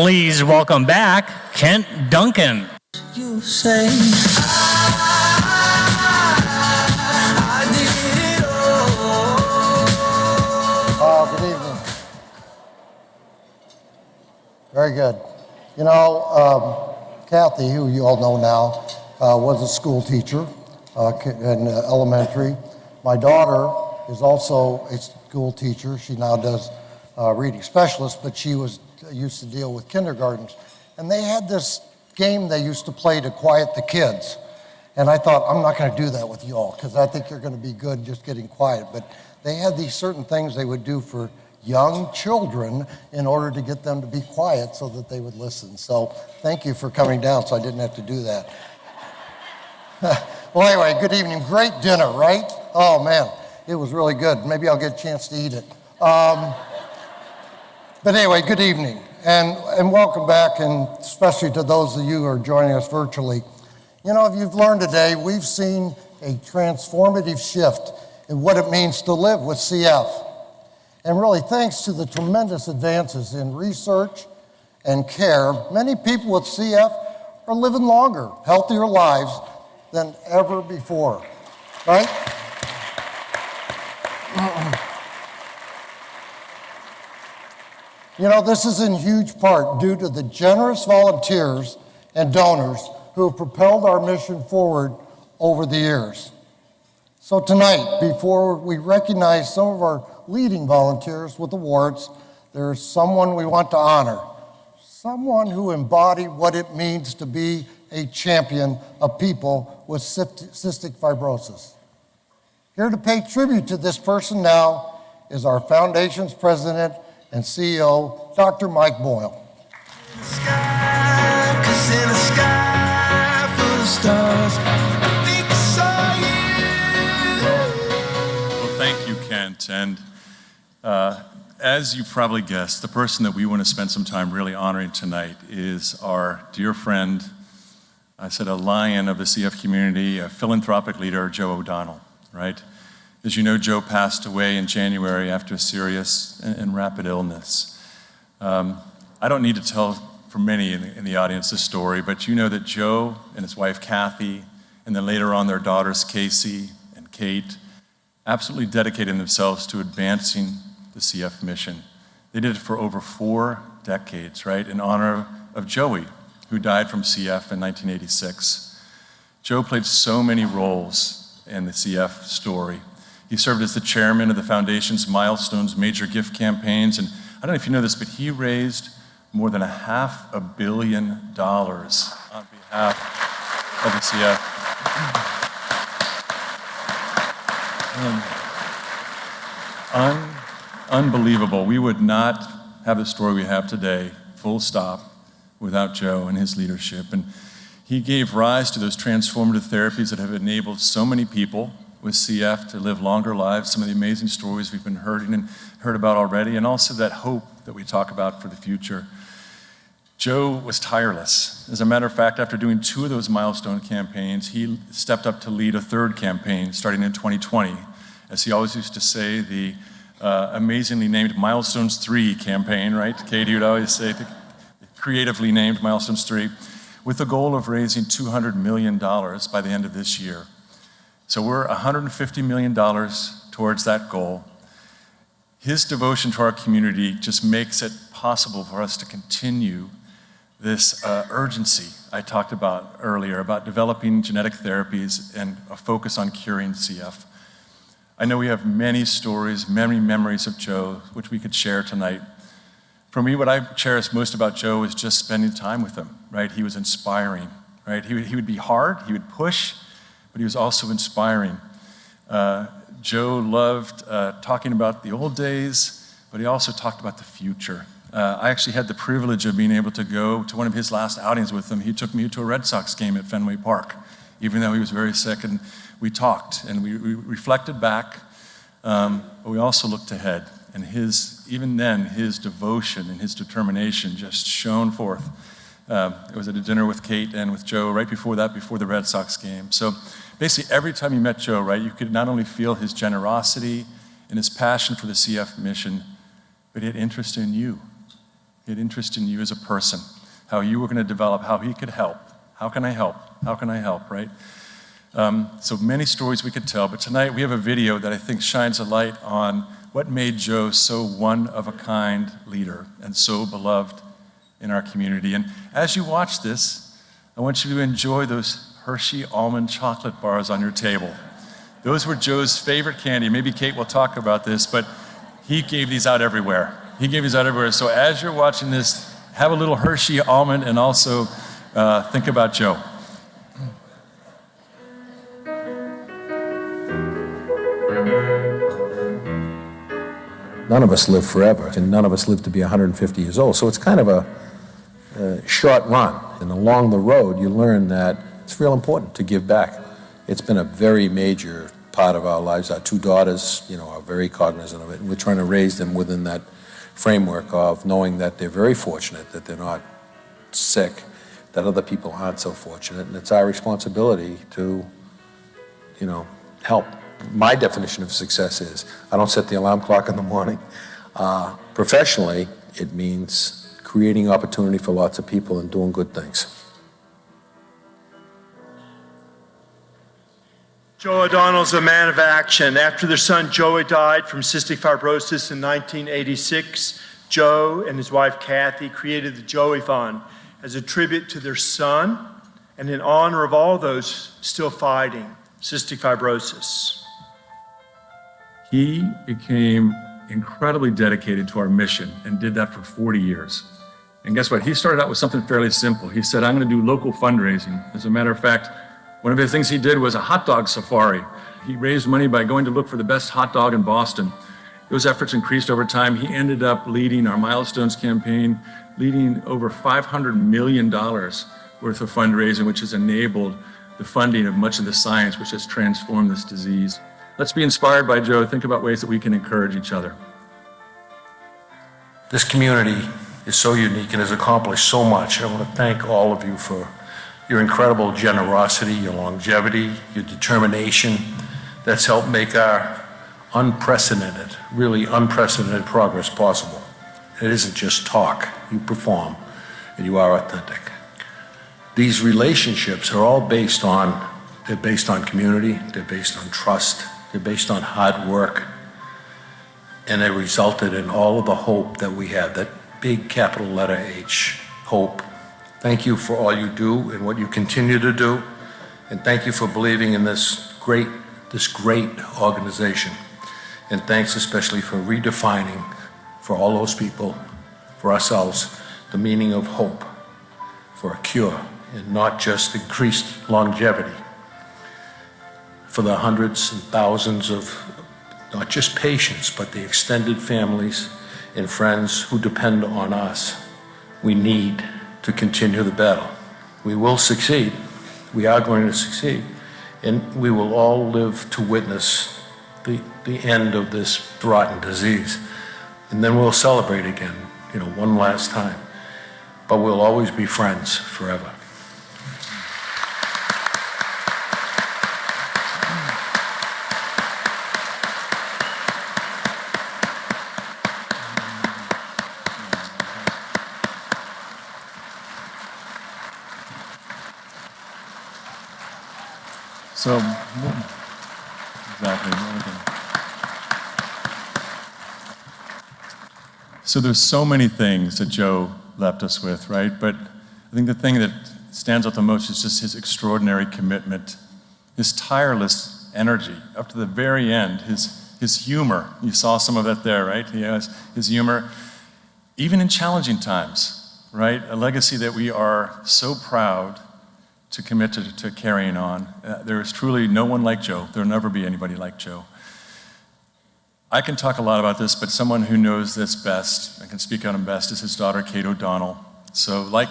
Please welcome back Kent Duncan. You say I did it all. Good evening. Very good. You know, Kathy, who you all know now, was a school teacher in elementary. My daughter is also a school teacher. She now does reading specialist, but she used to deal with kindergartens. And they had this game they used to play to quiet the kids. And I thought, I'm not going to do that with you all, because I think you're going to be good just getting quiet. But they had these certain things they would do for young children in order to get them to be quiet so that they would listen. So thank you for coming down so I didn't have to do that. Well, anyway, good evening. Great dinner, right? Oh, man, it was really good. Maybe I'll get a chance to eat it. But anyway, good evening, and welcome back, and especially to those of you who are joining us virtually. You know, if you've learned today, we've seen a transformative shift in what it means to live with CF. And really, thanks to the tremendous advances in research and care, many people with CF are living longer, healthier lives than ever before, right? You know, this is in huge part due to the generous volunteers and donors who have propelled our mission forward over the years. So tonight, before we recognize some of our leading volunteers with awards, there's someone we want to honor, someone who embodied what it means to be a champion of people with cystic fibrosis. Here to pay tribute to this person now is our foundation's president and CEO, Dr. Mike Boyle. In the sky, 'cause in a sky full of stars, I think I saw you. Well, thank you, Kent. And as you probably guessed, the person that we want to spend some time really honoring tonight is our dear friend, I said a lion of the CF community, a philanthropic leader, Joe O'Donnell, right? As you know, Joe passed away in January after a serious and rapid illness. I don't need to tell for many in the audience this story, but you know that Joe and his wife Kathy, and then later on their daughters Casey and Kate, absolutely dedicated themselves to advancing the CF mission. They did it for over 4 decades, right, in honor of Joey, who died from CF in 1986. Joe played so many roles in the CF story. He served as the chairman of the foundation's Milestones major gift campaigns, and I don't know if you know this, but he raised more than $500 million on behalf of the CF. Unbelievable. We would not have the story we have today, full stop, without Joe and his leadership. And he gave rise to those transformative therapies that have enabled so many people with CF to live longer lives, some of the amazing stories we've been heard about already, and also that hope that we talk about for the future. Joe was tireless. As a matter of fact, after doing 2 of those milestone campaigns, he stepped up to lead a 3rd campaign starting in 2020. As he always used to say, the amazingly named Milestones 3 campaign, right? Katie would always say, the creatively named Milestones 3, with the goal of raising $200 million by the end of this year. So we're $150 million towards that goal. His devotion to our community just makes it possible for us to continue this urgency I talked about earlier, about developing genetic therapies and a focus on curing CF. I know we have many stories, many memories of Joe, which we could share tonight. For me, what I cherish most about Joe is just spending time with him, right? He was inspiring, right? He would be hard, he would push, but he was also inspiring. Joe loved talking about the old days, but he also talked about the future. I actually had the privilege of being able to go to one of his last outings with him. He took me to a Red Sox game at Fenway Park, even though he was very sick, and we talked and we reflected back, but we also looked ahead. And even then, his devotion and his determination just shone forth. It was at a dinner with Kate and with Joe right before that, before the Red Sox game. So basically, every time you met Joe, right, you could not only feel his generosity and his passion for the CF mission, but he had interest in you. He had interest in you as a person, how you were going to develop, how he could help. How can I help? How can I help, right? So many stories we could tell, but tonight we have a video that I think shines a light on what made Joe so one-of-a-kind leader and so beloved in our community. And as you watch this, I want you to enjoy those Hershey almond chocolate bars on your table. Those were Joe's favorite candy. Maybe Kate will talk about this, but he gave these out everywhere. He gave these out everywhere. So as you're watching this, have a little Hershey almond and also think about Joe. None of us live forever, and none of us live to be 150 years old. So it's kind of a short run. And along the road, you learn that it's real important to give back. It's been a very major part of our lives. Our two daughters, are very cognizant of it, and we're trying to raise them within that framework of knowing that they're very fortunate, that they're not sick, that other people aren't so fortunate, and it's our responsibility to, help. My definition of success is I don't set the alarm clock in the morning. Professionally, it means creating opportunity for lots of people and doing good things. Joe O'Donnell's a man of action. After their son Joey died from cystic fibrosis in 1986, Joe and his wife Kathy created the Joey Fund as a tribute to their son and in honor of all those still fighting cystic fibrosis. He became incredibly dedicated to our mission and did that for 40 years. And guess what? He started out with something fairly simple. He said, I'm going to do local fundraising. As a matter of fact, one of the things he did was a hot dog safari. He raised money by going to look for the best hot dog in Boston. Those efforts increased over time. He ended up leading our Milestones campaign, leading over $500 million worth of fundraising, which has enabled the funding of much of the science which has transformed this disease. Let's be inspired by Joe. Think about ways that we can encourage each other. This community is so unique and has accomplished so much. I want to thank all of you for your incredible generosity, your longevity, your determination. That's helped make our really unprecedented progress possible. It isn't just talk. You perform, and you are authentic. These relationships are all based on community, they're based on trust, they're based on hard work, and they resulted in all of the hope that we have, that big capital letter H, hope. Thank you for all you do and what you continue to do, and thank you for believing in this great organization. And thanks especially for redefining for all those people, for ourselves, the meaning of hope, for a cure, and not just increased longevity, for the hundreds and thousands of not just patients, but the extended families and friends who depend on us. We need to continue the battle. We will succeed. We are going to succeed. And we will all live to witness the end of this rotten disease. And then we'll celebrate again, one last time. But we'll always be friends forever. So, exactly. So there's so many things that Joe left us with, right? But I think the thing that stands out the most is just his extraordinary commitment, his tireless energy up to the very end, his humor. You saw some of that there, right? He has his humor, even in challenging times, right? A legacy that we are so proud to commit to carrying on. There is truly no one like Joe. There will never be anybody like Joe. I can talk a lot about this, but someone who knows this best, and can speak on him best, is his daughter, Kate O'Donnell. So like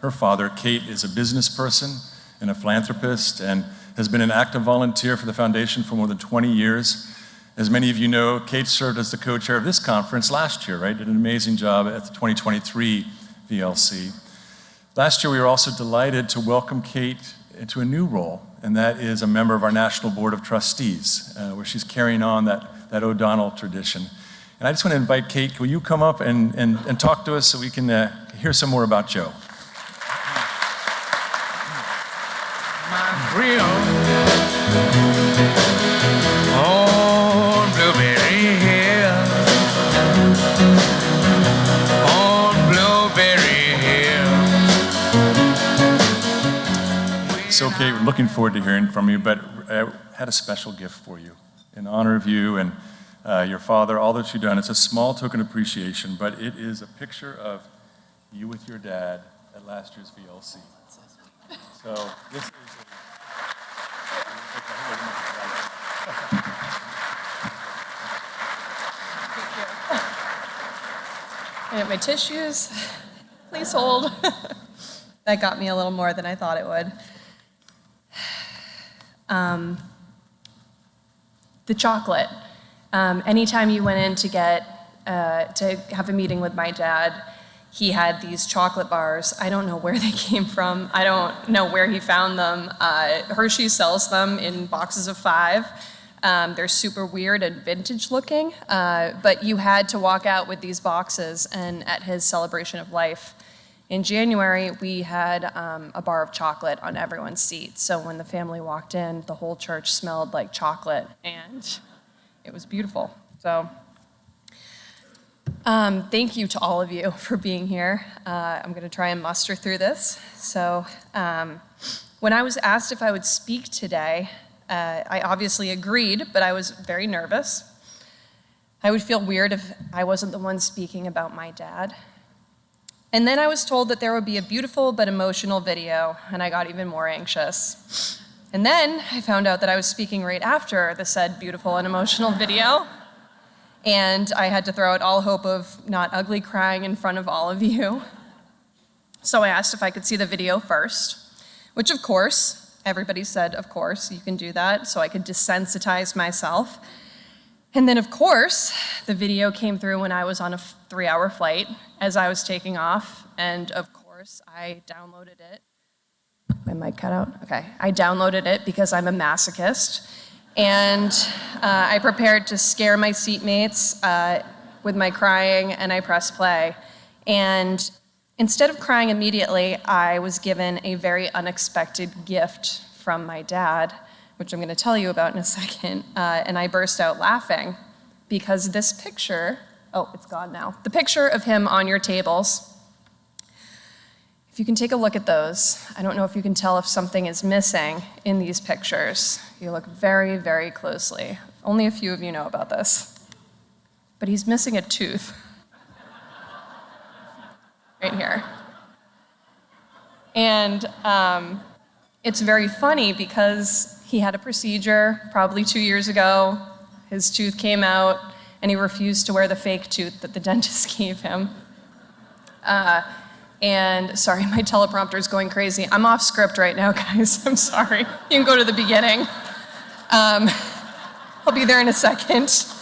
her father, Kate is a business person and a philanthropist and has been an active volunteer for the foundation for more than 20 years. As many of you know, Kate served as the co-chair of this conference last year, right? Did an amazing job at the 2023 VLC. Last year, we were also delighted to welcome Kate into a new role, and that is a member of our National Board of Trustees, where she's carrying on that O'Donnell tradition. And I just want to invite Kate, will you come up and talk to us so we can hear some more about Joe? My grill on Blueberry Hill, on Blueberry Hill. So Kate, we're looking forward to hearing from you, but I had a special gift for you in honor of you and your father, all that you've done. It's a small token of appreciation, but it is a picture of you with your dad at last year's VLC. So this is I have my tissues. Please hold. That got me a little more than I thought it would. The chocolate. Anytime you went in to have a meeting with my dad, he had these chocolate bars. I don't know where they came from. I don't know where he found them. Hershey sells them in boxes of 5. They're super weird and vintage looking, but you had to walk out with these boxes, and at his celebration of life in January, we had a bar of chocolate on everyone's seat. So when the family walked in, the whole church smelled like chocolate, and it was beautiful. So thank you to all of you for being here. I'm going to try and muster through this. So when I was asked if I would speak today, I obviously agreed, but I was very nervous. I would feel weird if I wasn't the one speaking about my dad. And then I was told that there would be a beautiful but emotional video, and I got even more anxious. And then I found out that I was speaking right after the said beautiful and emotional video, and I had to throw out all hope of not ugly crying in front of all of you. So I asked if I could see the video first, which of course, everybody said, of course, you can do that, so I could desensitize myself. And then, of course, the video came through when I was on a 3-hour flight as I was taking off, and of course, I downloaded it. My mic cut out? Okay. I downloaded it because I'm a masochist, and I prepared to scare my seatmates with my crying, and I pressed play. And instead of crying immediately, I was given a very unexpected gift from my dad, which I'm going to tell you about in a second, and I burst out laughing because this picture, oh, it's gone now, the picture of him on your tables, if you can take a look at those, I don't know if you can tell if something is missing in these pictures. You look very, very closely. Only a few of you know about this. But he's missing a tooth. Right here. And it's very funny because he had a procedure probably 2 years ago. His tooth came out, and he refused to wear the fake tooth that the dentist gave him. And sorry, my teleprompter is going crazy. I'm off script right now, guys. I'm sorry. You can go to the beginning. I'll be there in a second. So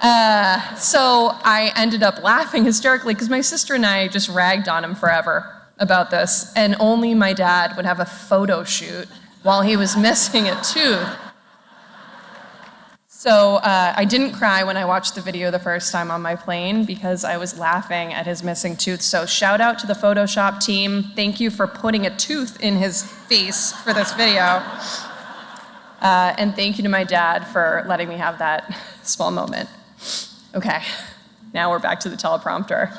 I ended up laughing hysterically because my sister and I just ragged on him forever about this, and only my dad would have a photo shoot while he was missing a tooth. So I didn't cry when I watched the video the first time on my plane because I was laughing at his missing tooth. So shout out to the Photoshop team. Thank you for putting a tooth in his face for this video. And thank you to my dad for letting me have that small moment. Okay, now we're back to the teleprompter.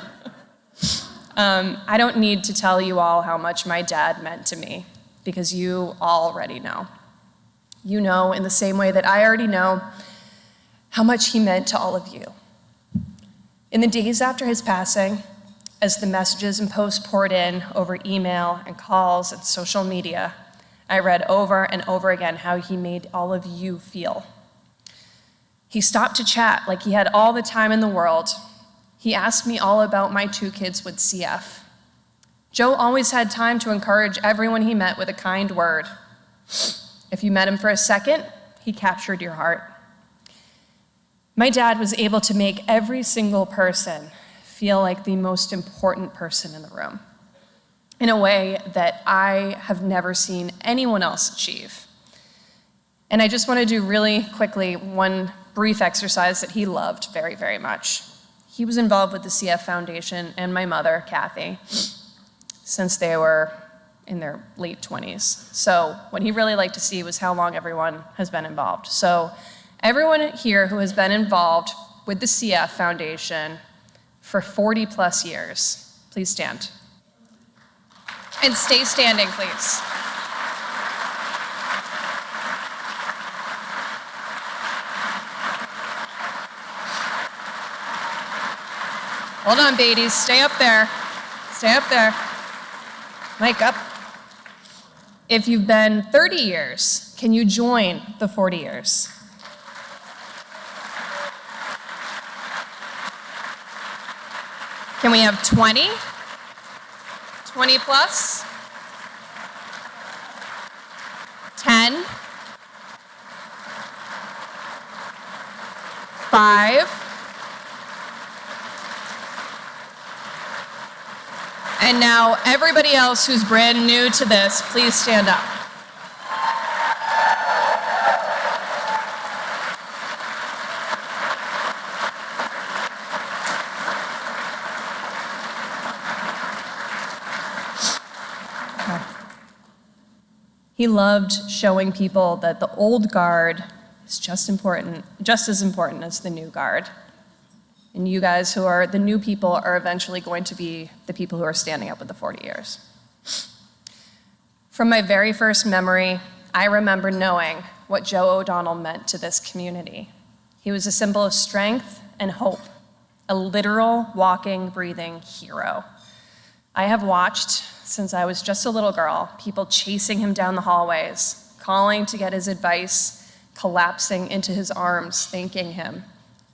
I don't need to tell you all how much my dad meant to me because you already know. You know in the same way that I already know how much he meant to all of you. In the days after his passing, as the messages and posts poured in over email and calls and social media, I read over and over again how he made all of you feel. He stopped to chat like he had all the time in the world. He asked me all about my 2 kids with CF. Joe always had time to encourage everyone he met with a kind word. If you met him for a second, he captured your heart. My dad was able to make every single person feel like the most important person in the room in a way that I have never seen anyone else achieve. And I just want to do really quickly one brief exercise that he loved very, very much. He was involved with the CF Foundation and my mother, Kathy, since they were in their late 20s. So what he really liked to see was how long everyone has been involved. So everyone here who has been involved with the CF Foundation for 40 plus years, please stand. And stay standing, please. Hold on, Beatties, stay up there. Stay up there. Mic up. If you've been 30 years, can you join the 40 years? Can we have 20? 20 plus? 10? 5? And now everybody else who's brand new to this, please stand up. He loved showing people that the old guard is just as important as the new guard. And you guys who are the new people are eventually going to be the people who are standing up with the 40 years. From my very first memory, I remember knowing what Joe O'Donnell meant to this community. He was a symbol of strength and hope, a literal walking, breathing hero. I have watched, since I was just a little girl, people chasing him down the hallways, calling to get his advice, collapsing into his arms, thanking him,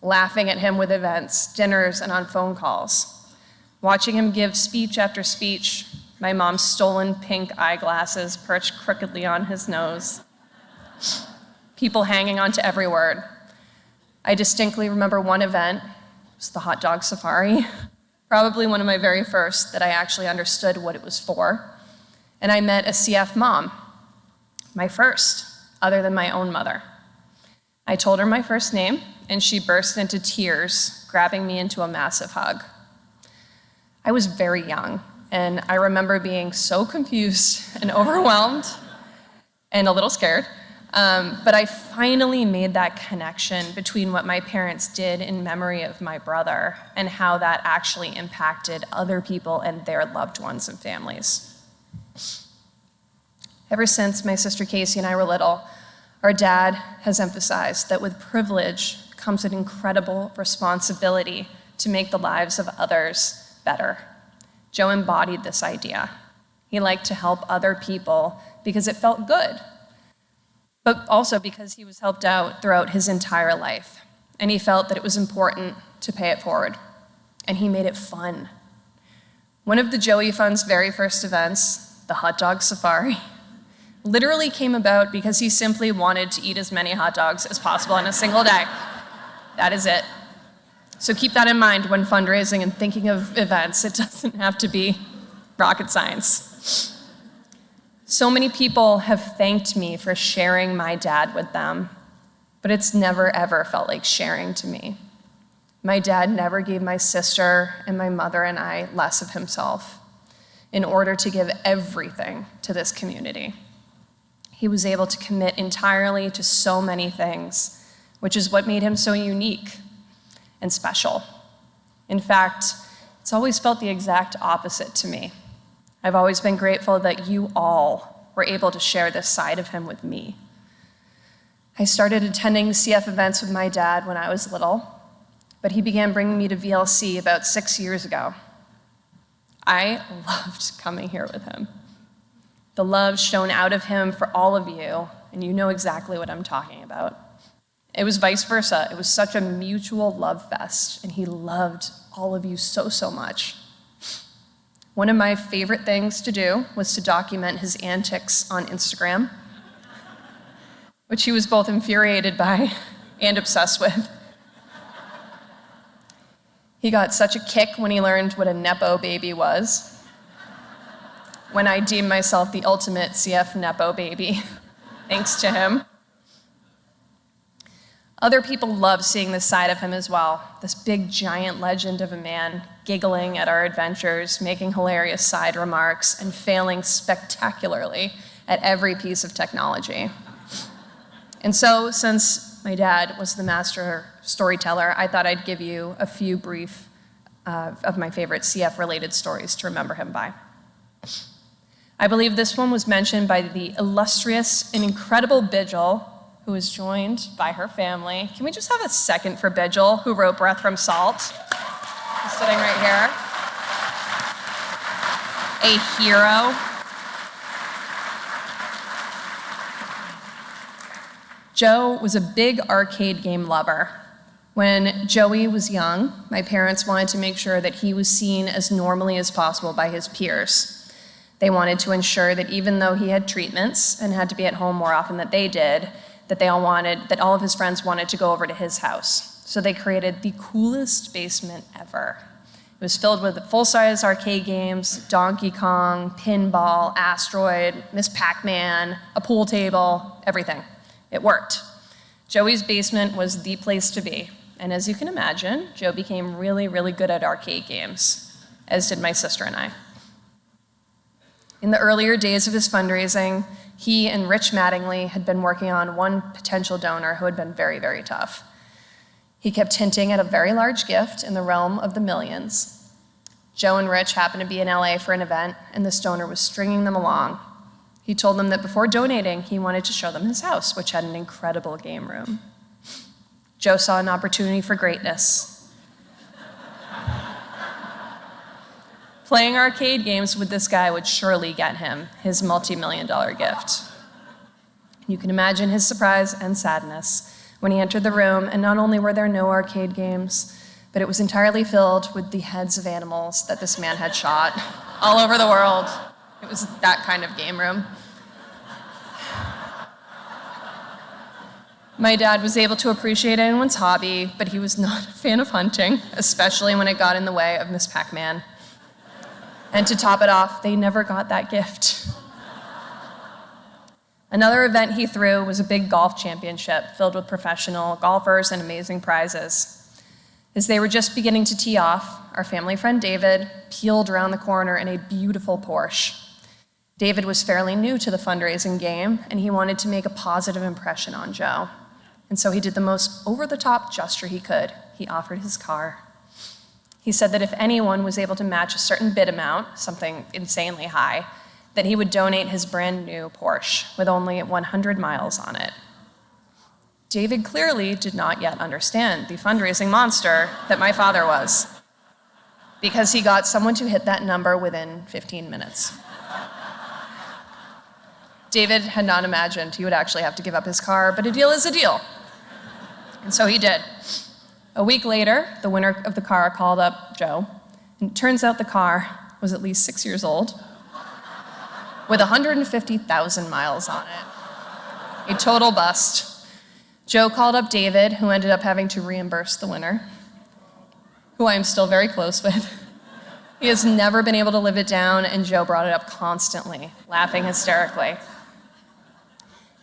laughing at him with events, dinners, and on phone calls. Watching him give speech after speech, my mom's stolen pink eyeglasses perched crookedly on his nose, people hanging on to every word. I distinctly remember one event, it was the hot dog safari, probably one of my very first that I actually understood what it was for. And I met a CF mom, my first, other than my own mother. I told her my first name, and she burst into tears, grabbing me into a massive hug. I was very young, and I remember being so confused and overwhelmed and a little scared, but I finally made that connection between what my parents did in memory of my brother and how that actually impacted other people and their loved ones and families. Ever since my sister Casey and I were little, our dad has emphasized that with privilege comes an incredible responsibility to make the lives of others better. Joe embodied this idea. He liked to help other people because it felt good, but also because he was helped out throughout his entire life, and he felt that it was important to pay it forward, and he made it fun. One of the Joey Fund's very first events, the hot dog safari, literally came about because he simply wanted to eat as many hot dogs as possible in a single day. That is it. So keep that in mind when fundraising and thinking of events. It doesn't have to be rocket science. So many people have thanked me for sharing my dad with them, but it's never ever felt like sharing to me. My dad never gave my sister and my mother and I less of himself in order to give everything to this community. He was able to commit entirely to so many things, which is what made him so unique and special. In fact, it's always felt the exact opposite to me. I've always been grateful that you all were able to share this side of him with me. I started attending CF events with my dad when I was little, but he began bringing me to VLC about 6 years ago. I loved coming here with him. The love shone out of him for all of you, and you know exactly what I'm talking about. It was vice versa. It was such a mutual love fest, and he loved all of you so, so much. One of my favorite things to do was to document his antics on Instagram, which he was both infuriated by and obsessed with. He got such a kick when he learned what a Nepo baby was, when I deemed myself the ultimate CF Nepo baby, thanks to him. Other people loved seeing this side of him as well, this big giant legend of a man giggling at our adventures, making hilarious side remarks, and failing spectacularly at every piece of technology. And so, since my dad was the master storyteller, I thought I'd give you a few brief of my favorite CF-related stories to remember him by. I believe this one was mentioned by the illustrious and incredible Bidgel, who is joined by her family. Can we just have a second for Bidgel, who wrote Breath from Salt? He's sitting right here. A hero. Joe was a big arcade game lover. When Joey was young, my parents wanted to make sure that he was seen as normally as possible by his peers. They wanted to ensure that even though he had treatments and had to be at home more often than they did, that all of his friends wanted to go over to his house. So they created the coolest basement ever. It was filled with full-size arcade games, Donkey Kong, pinball, Asteroid, Miss Pac-Man, a pool table, everything. It worked. Joey's basement was the place to be. And as you can imagine, Joe became really, really good at arcade games, as did my sister and I. In the earlier days of his fundraising, he and Rich Mattingly had been working on one potential donor who had been very, very tough. He kept hinting at a very large gift in the realm of the millions. Joe and Rich happened to be in LA for an event, and this donor was stringing them along. He told them that before donating, he wanted to show them his house, which had an incredible game room. Joe saw an opportunity for greatness. Playing arcade games with this guy would surely get him his multi-million-dollar gift. You can imagine his surprise and sadness when he entered the room, and not only were there no arcade games, but it was entirely filled with the heads of animals that this man had shot all over the world. It was that kind of game room. My dad was able to appreciate anyone's hobby, but he was not a fan of hunting, especially when it got in the way of Miss Pac-Man. And to top it off, they never got that gift. Another event he threw was a big golf championship filled with professional golfers and amazing prizes. As they were just beginning to tee off, our family friend David peeled around the corner in a beautiful Porsche. David was fairly new to the fundraising game, and he wanted to make a positive impression on Joe. And so he did the most over-the-top gesture he could. He offered his car. He said that if anyone was able to match a certain bid amount, something insanely high, that he would donate his brand new Porsche with only 100 miles on it. David clearly did not yet understand the fundraising monster that my father was, because he got someone to hit that number within 15 minutes. David had not imagined he would actually have to give up his car, but a deal is a deal. And so he did. A week later, the winner of the car called up Joe, and it turns out the car was at least 6 years old, with 150,000 miles on it. A total bust. Joe called up David, who ended up having to reimburse the winner, who I am still very close with. He has never been able to live it down, and Joe brought it up constantly, laughing hysterically.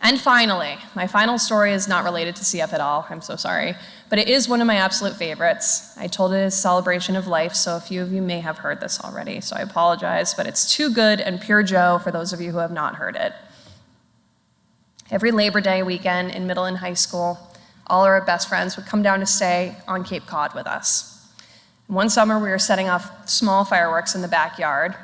And finally, my final story is not related to CF at all, I'm so sorry, but it is one of my absolute favorites. I told it as a celebration of life, so a few of you may have heard this already, so I apologize, but it's too good and pure Joe for those of you who have not heard it. Every Labor Day weekend in middle and high school, all our best friends would come down to stay on Cape Cod with us. One summer, we were setting off small fireworks in the backyard.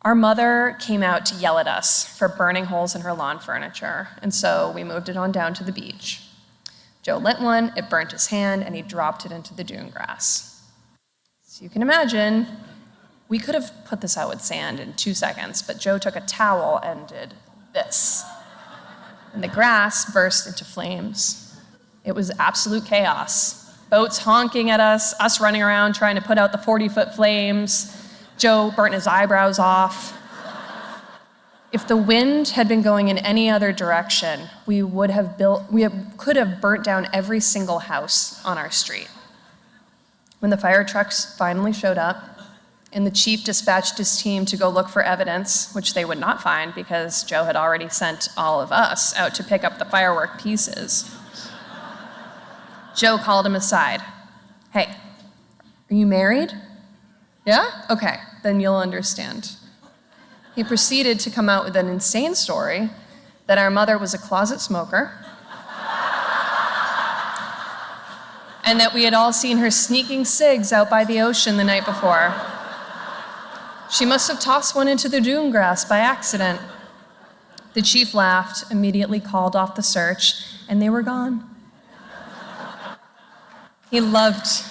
Our mother came out to yell at us for burning holes in her lawn furniture, and so we moved it on down to the beach. Joe lit one, it burnt his hand, and he dropped it into the dune grass. So you can imagine, we could have put this out with sand in 2 seconds, but Joe took a towel and did this. And the grass burst into flames. It was absolute chaos. Boats honking at us running around trying to put out the 40-foot flames. Joe burnt his eyebrows off. If the wind had been going in any other direction, we could have burnt down every single house on our street. When the fire trucks finally showed up, and the chief dispatched his team to go look for evidence, which they would not find because Joe had already sent all of us out to pick up the firework pieces. Joe called him aside. Hey, are you married? Yeah? Okay, then you'll understand. He proceeded to come out with an insane story that our mother was a closet smoker and that we had all seen her sneaking cigs out by the ocean the night before. She must have tossed one into the dune grass by accident. The chief laughed, immediately called off the search, and they were gone. He loved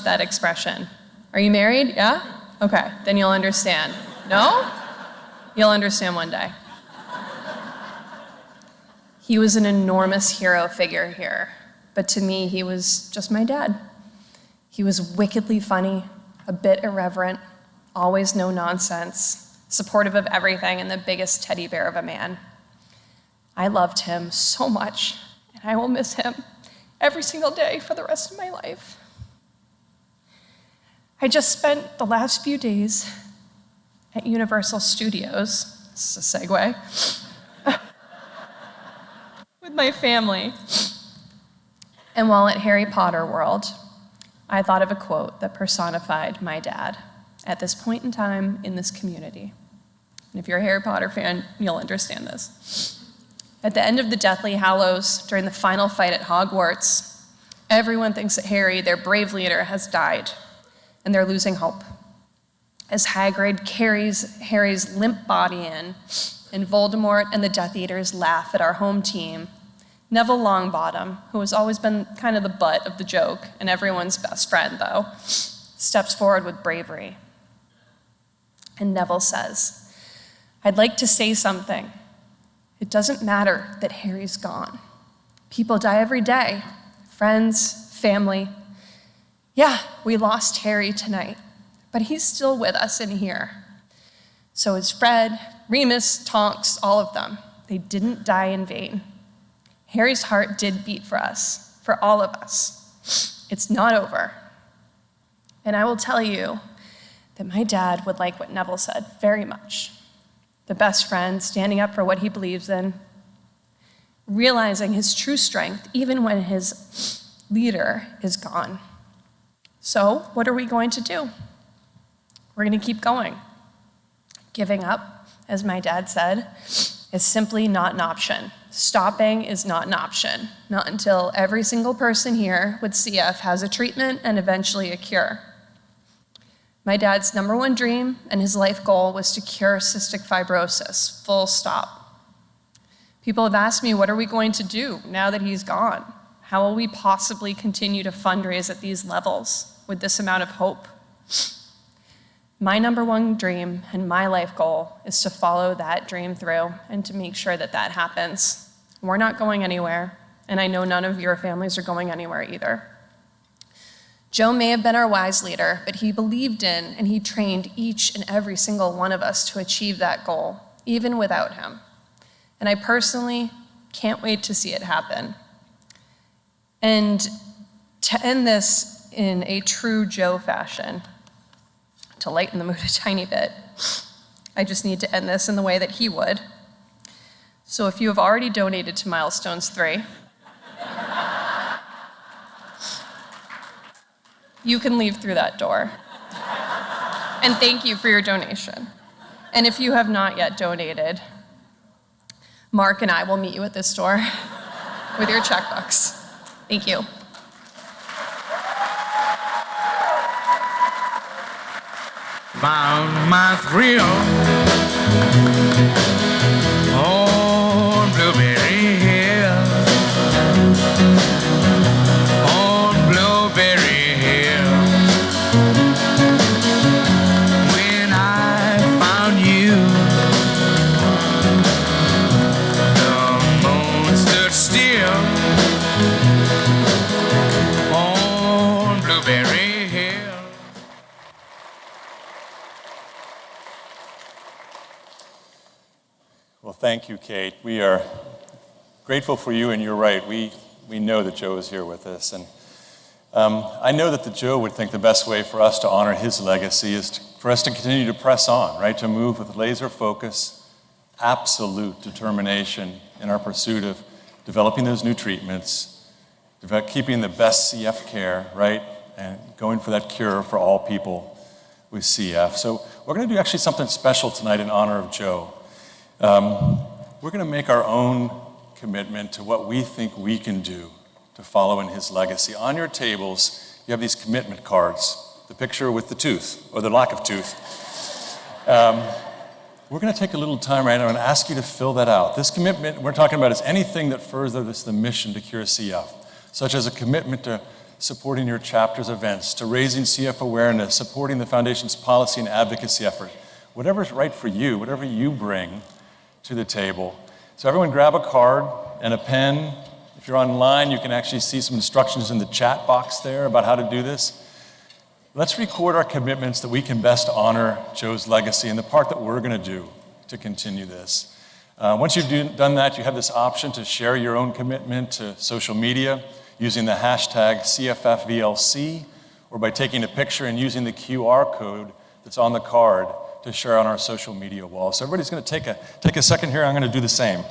that expression. Are you married? Yeah? Okay, then you'll understand. No? You'll understand one day. He was an enormous hero figure here, but to me, he was just my dad. He was wickedly funny, a bit irreverent, always no nonsense, supportive of everything, and the biggest teddy bear of a man. I loved him so much, and I will miss him every single day for the rest of my life. I just spent the last few days at Universal Studios, this is a segue, with my family. And while at Harry Potter World, I thought of a quote that personified my dad at this point in time in this community. And if you're a Harry Potter fan, you'll understand this. At the end of the Deathly Hallows, during the final fight at Hogwarts, everyone thinks that Harry, their brave leader, has died, and they're losing hope. As Hagrid carries Harry's limp body in, and Voldemort and the Death Eaters laugh at our home team, Neville Longbottom, who has always been kind of the butt of the joke and everyone's best friend, though, steps forward with bravery. And Neville says, "I'd like to say something. It doesn't matter that Harry's gone. People die every day. Friends, family. Yeah, we lost Harry tonight, but he's still with us in here. So is Fred, Remus, Tonks, all of them. They didn't die in vain. Harry's heart did beat for us, for all of us. It's not over." And I will tell you that my dad would like what Neville said very much. The best friend standing up for what he believes in, realizing his true strength even when his leader is gone. So what are we going to do? We're going to keep going. Giving up, as my dad said, is simply not an option. Stopping is not an option, not until every single person here with CF has a treatment and eventually a cure. My dad's number one dream and his life goal was to cure cystic fibrosis, full stop. People have asked me, what are we going to do now that he's gone? How will we possibly continue to fundraise at these levels with this amount of hope? My number one dream and my life goal is to follow that dream through and to make sure that that happens. We're not going anywhere, and I know none of your families are going anywhere either. Joe may have been our wise leader, but he believed in and he trained each and every single one of us to achieve that goal, even without him. And I personally can't wait to see it happen. And to end this in a true Joe fashion, to lighten the mood a tiny bit, I just need to end this in the way that he would. So if you have already donated to Milestones 3, you can leave through that door. And thank you for your donation. And if you have not yet donated, Mark and I will meet you at this door with your checkbooks. Thank you. Found my thrill on Blueberry Hill, on Blueberry Hill. When I found you, the moon stood still on Blueberry Hill. Well, thank you, Kate. We are grateful for you, and you're right. We know that Joe is here with us. And I know that Joe would think the best way for us to honor his legacy is to for us to continue to press on, right? To move with laser focus, absolute determination in our pursuit of developing those new treatments, keeping the best CF care, right? And going for that cure for all people with CF. So we're going to do actually something special tonight in honor of Joe. We're going to make our own commitment to what we think we can do to follow in his legacy. On your tables, you have these commitment cards, the picture with the tooth, or the lack of tooth. We're going to take a little time right now and ask you to fill that out. This commitment we're talking about is anything that furthers the mission to cure CF, such as a commitment to supporting your chapter's events, to raising CF awareness, supporting the foundation's policy and advocacy effort. Whatever's right for you, whatever you bring to the table. So everyone grab a card and a pen. If you're online, you can actually see some instructions in the chat box there about how to do this. Let's record our commitments that we can best honor Joe's legacy and the part that we're going to do to continue this. Once you've done that, you have this option to share your own commitment to social media using the hashtag CFFVLC, or by taking a picture and using the QR code that's on the card to share on our social media wall. So everybody's going to take a second here. I'm going to do the same.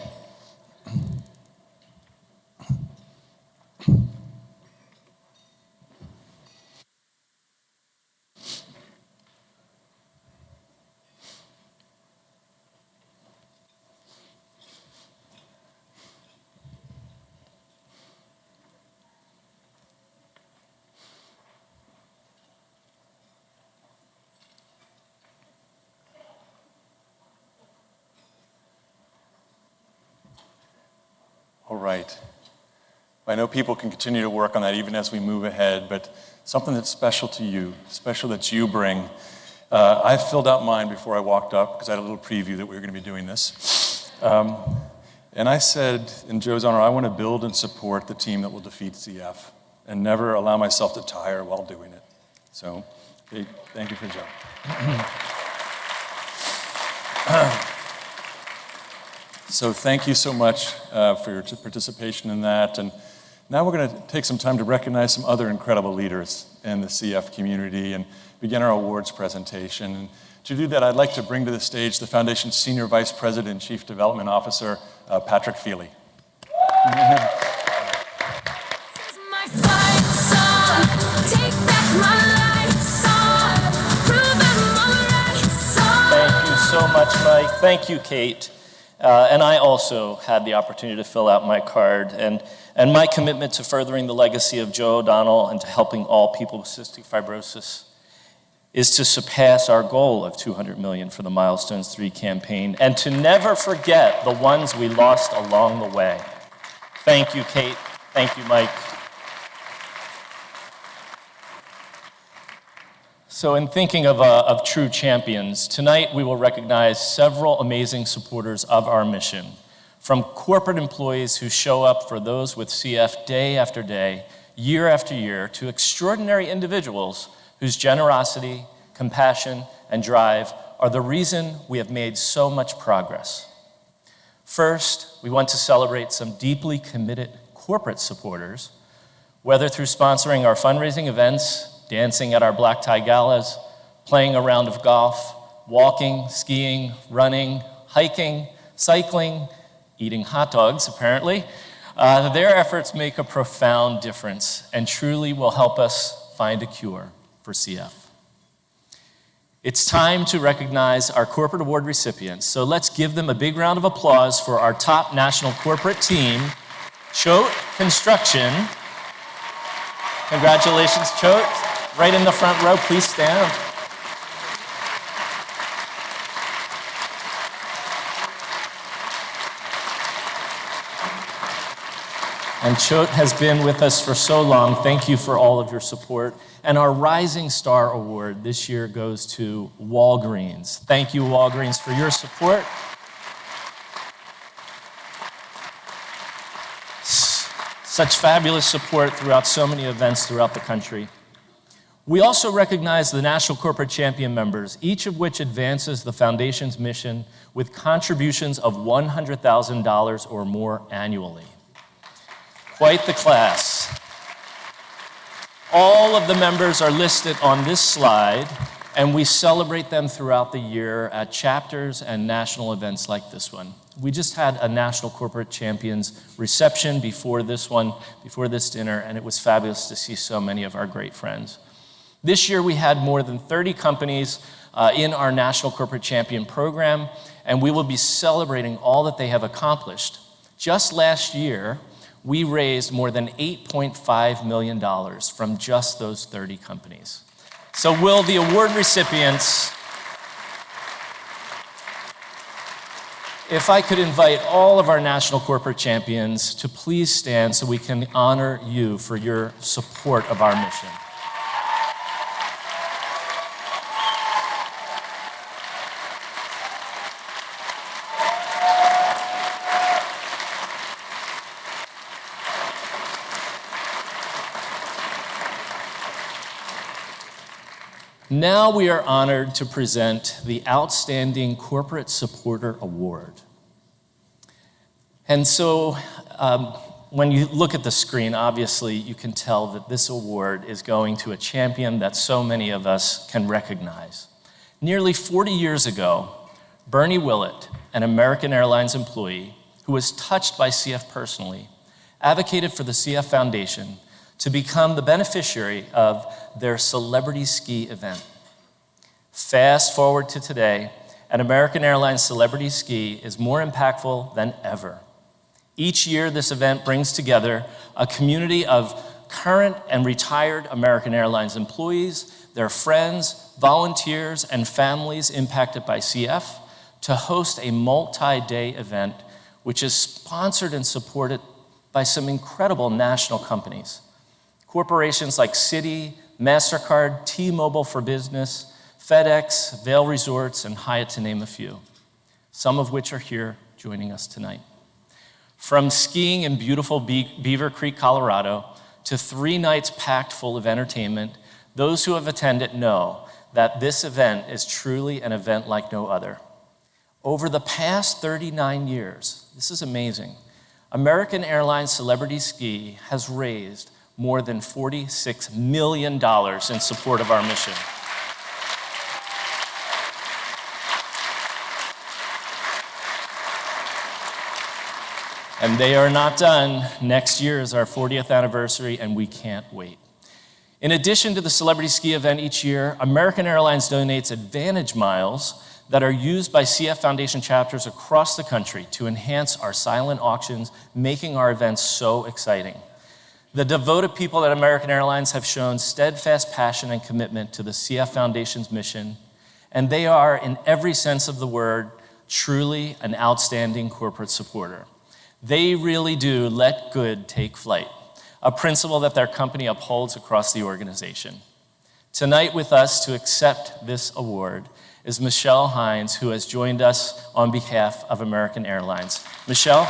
All right. I know people can continue to work on that even as we move ahead, but something that's special to you, special that you bring. I filled out mine before I walked up because I had a little preview that we were going to be doing this. And I said, in Joe's honor, I want to build and support the team that will defeat CF and never allow myself to tire while doing it. So, thank you for Joe. So thank you so much for your participation in that. And now we're going to take some time to recognize some other incredible leaders in the CF community and begin our awards presentation. And to do that, I'd like to bring to the stage the Foundation's Senior Vice President and Chief Development Officer, Patrick Feely. Thank you so much, Mike. Thank you, Kate. And I also had the opportunity to fill out my card. And my commitment to furthering the legacy of Joe O'Donnell and to helping all people with cystic fibrosis is to surpass our goal of $200 million for the Milestones 3 campaign and to never forget the ones we lost along the way. Thank you, Kate. Thank you, Mike. So in thinking of true champions, tonight we will recognize several amazing supporters of our mission, from corporate employees who show up for those with CF day after day, year after year, to extraordinary individuals whose generosity, compassion, and drive are the reason we have made so much progress. First, we want to celebrate some deeply committed corporate supporters, whether through sponsoring our fundraising events, dancing at our black tie galas, playing a round of golf, walking, skiing, running, hiking, cycling, eating hot dogs, apparently. Their efforts make a profound difference and truly will help us find a cure for CF. It's time to recognize our corporate award recipients, so let's give them a big round of applause for our top national corporate team, Choate Construction. Congratulations, Choate. Right in the front row, please stand. And Choate has been with us for so long. Thank you for all of your support. And our Rising Star Award this year goes to Walgreens. Thank you, Walgreens, for your support. Such fabulous support throughout so many events throughout the country. We also recognize the National Corporate Champion members, each of which advances the Foundation's mission with contributions of $100,000 or more annually. Quite the class. All of the members are listed on this slide, And we celebrate them throughout the year at chapters and national events like this one. We just had a National Corporate Champions reception before this dinner, and it was fabulous to see so many of our great friends. This year we had more than 30 companies in our National Corporate Champion program, and we will be celebrating all that they have accomplished. Just last year, we raised more than $8.5 million from just those 30 companies. So will the award recipients, if I could invite all of our National Corporate Champions to please stand so we can honor you for your support of our mission. Now we are honored to present the Outstanding Corporate Supporter Award. And so when you look at the screen, obviously you can tell that this award is going to a champion that so many of us can recognize. Nearly 40 years ago, Bernie Willett, an American Airlines employee who was touched by CF personally, advocated for the CF Foundation to become the beneficiary of their celebrity ski event. Fast forward to today, and American Airlines Celebrity Ski is more impactful than ever. Each year, this event brings together a community of current and retired American Airlines employees, their friends, volunteers, and families impacted by CF to host a multi-day event which is sponsored and supported by some incredible national companies. Corporations like Citi, MasterCard, T-Mobile for Business, FedEx, Vail Resorts, and Hyatt, to name a few, some of which are here joining us tonight. From skiing in beautiful Beaver Creek, Colorado, to 3 nights packed full of entertainment, those who have attended know that this event is truly an event like no other. Over the past 39 years, this is amazing, American Airlines Celebrity Ski has raised more than $46 million in support of our mission. And they are not done. Next year is our 40th anniversary, and we can't wait. In addition to the Celebrity Ski event each year, American Airlines donates Advantage Miles that are used by CF Foundation chapters across the country to enhance our silent auctions, making our events so exciting. The devoted people at American Airlines have shown steadfast passion and commitment to the CF Foundation's mission, and they are, in every sense of the word, truly an outstanding corporate supporter. They really do let good take flight, a principle that their company upholds across the organization. Tonight with us to accept this award is Michelle Hines, who has joined us on behalf of American Airlines. Michelle?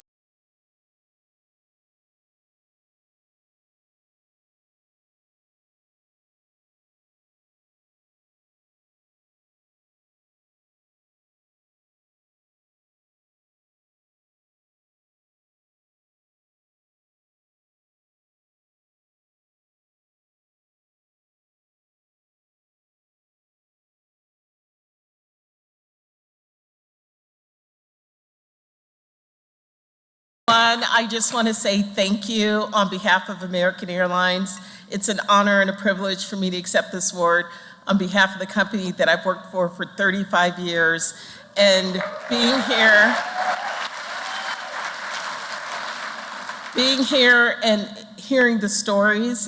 I just want to say thank you on behalf of American Airlines. It's an honor and a privilege for me to accept this award on behalf of the company that I've worked for 35 years. And being here and hearing the stories,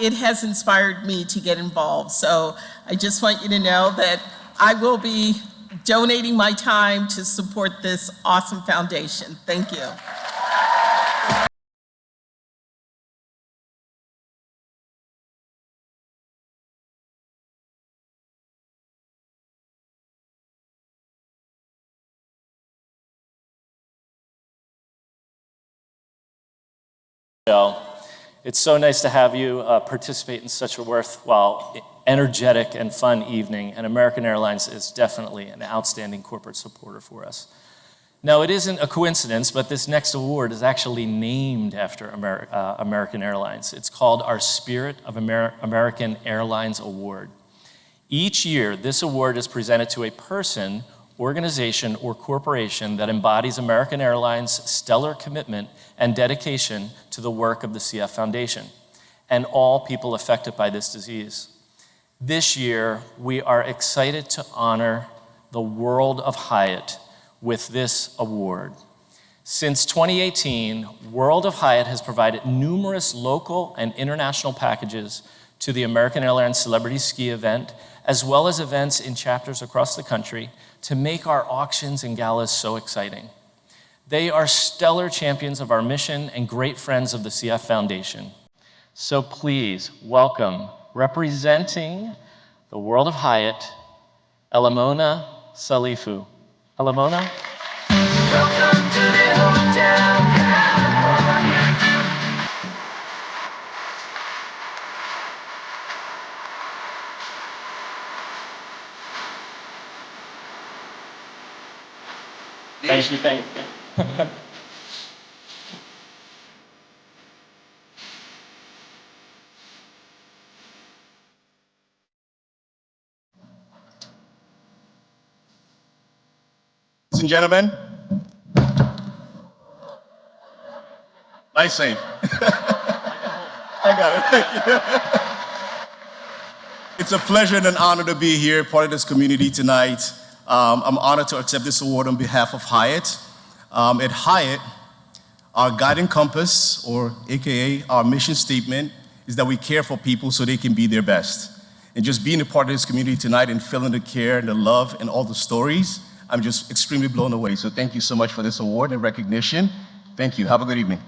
it has inspired me to get involved. So I just want you to know that I will be donating my time to support this awesome foundation. Thank you. It's so nice to have you participate in such a worthwhile, energetic, and fun evening, and American Airlines is definitely an outstanding corporate supporter for us. Now, it isn't a coincidence, but this next award is actually named after American Airlines. It's called our Spirit of American Airlines Award. Each year, this award is presented to a person, organization, or corporation that embodies American Airlines' stellar commitment and dedication to the work of the CF Foundation and all people affected by this disease. This year, we are excited to honor the World of Hyatt with this award. Since 2018, World of Hyatt has provided numerous local and international packages to the American Airlines Celebrity Ski event, as well as events in chapters across the country to make our auctions and galas so exciting. They are stellar champions of our mission and great friends of the CF Foundation. So please welcome, representing the World of Hyatt, Elamona Salifu. Elamona? Welcome to the hotel. Thank you. Ladies and gentlemen, nice save. I got it. Thank you. It's a pleasure and an honor to be here, part of this community tonight. I'm honored to accept this award on behalf of Hyatt. At Hyatt, our guiding compass, or AKA our mission statement, is that we care for people so they can be their best. And just being a part of this community tonight and feeling the care and the love and all the stories, I'm just extremely blown away. So thank you so much for this award and recognition. Thank you. Have a good evening.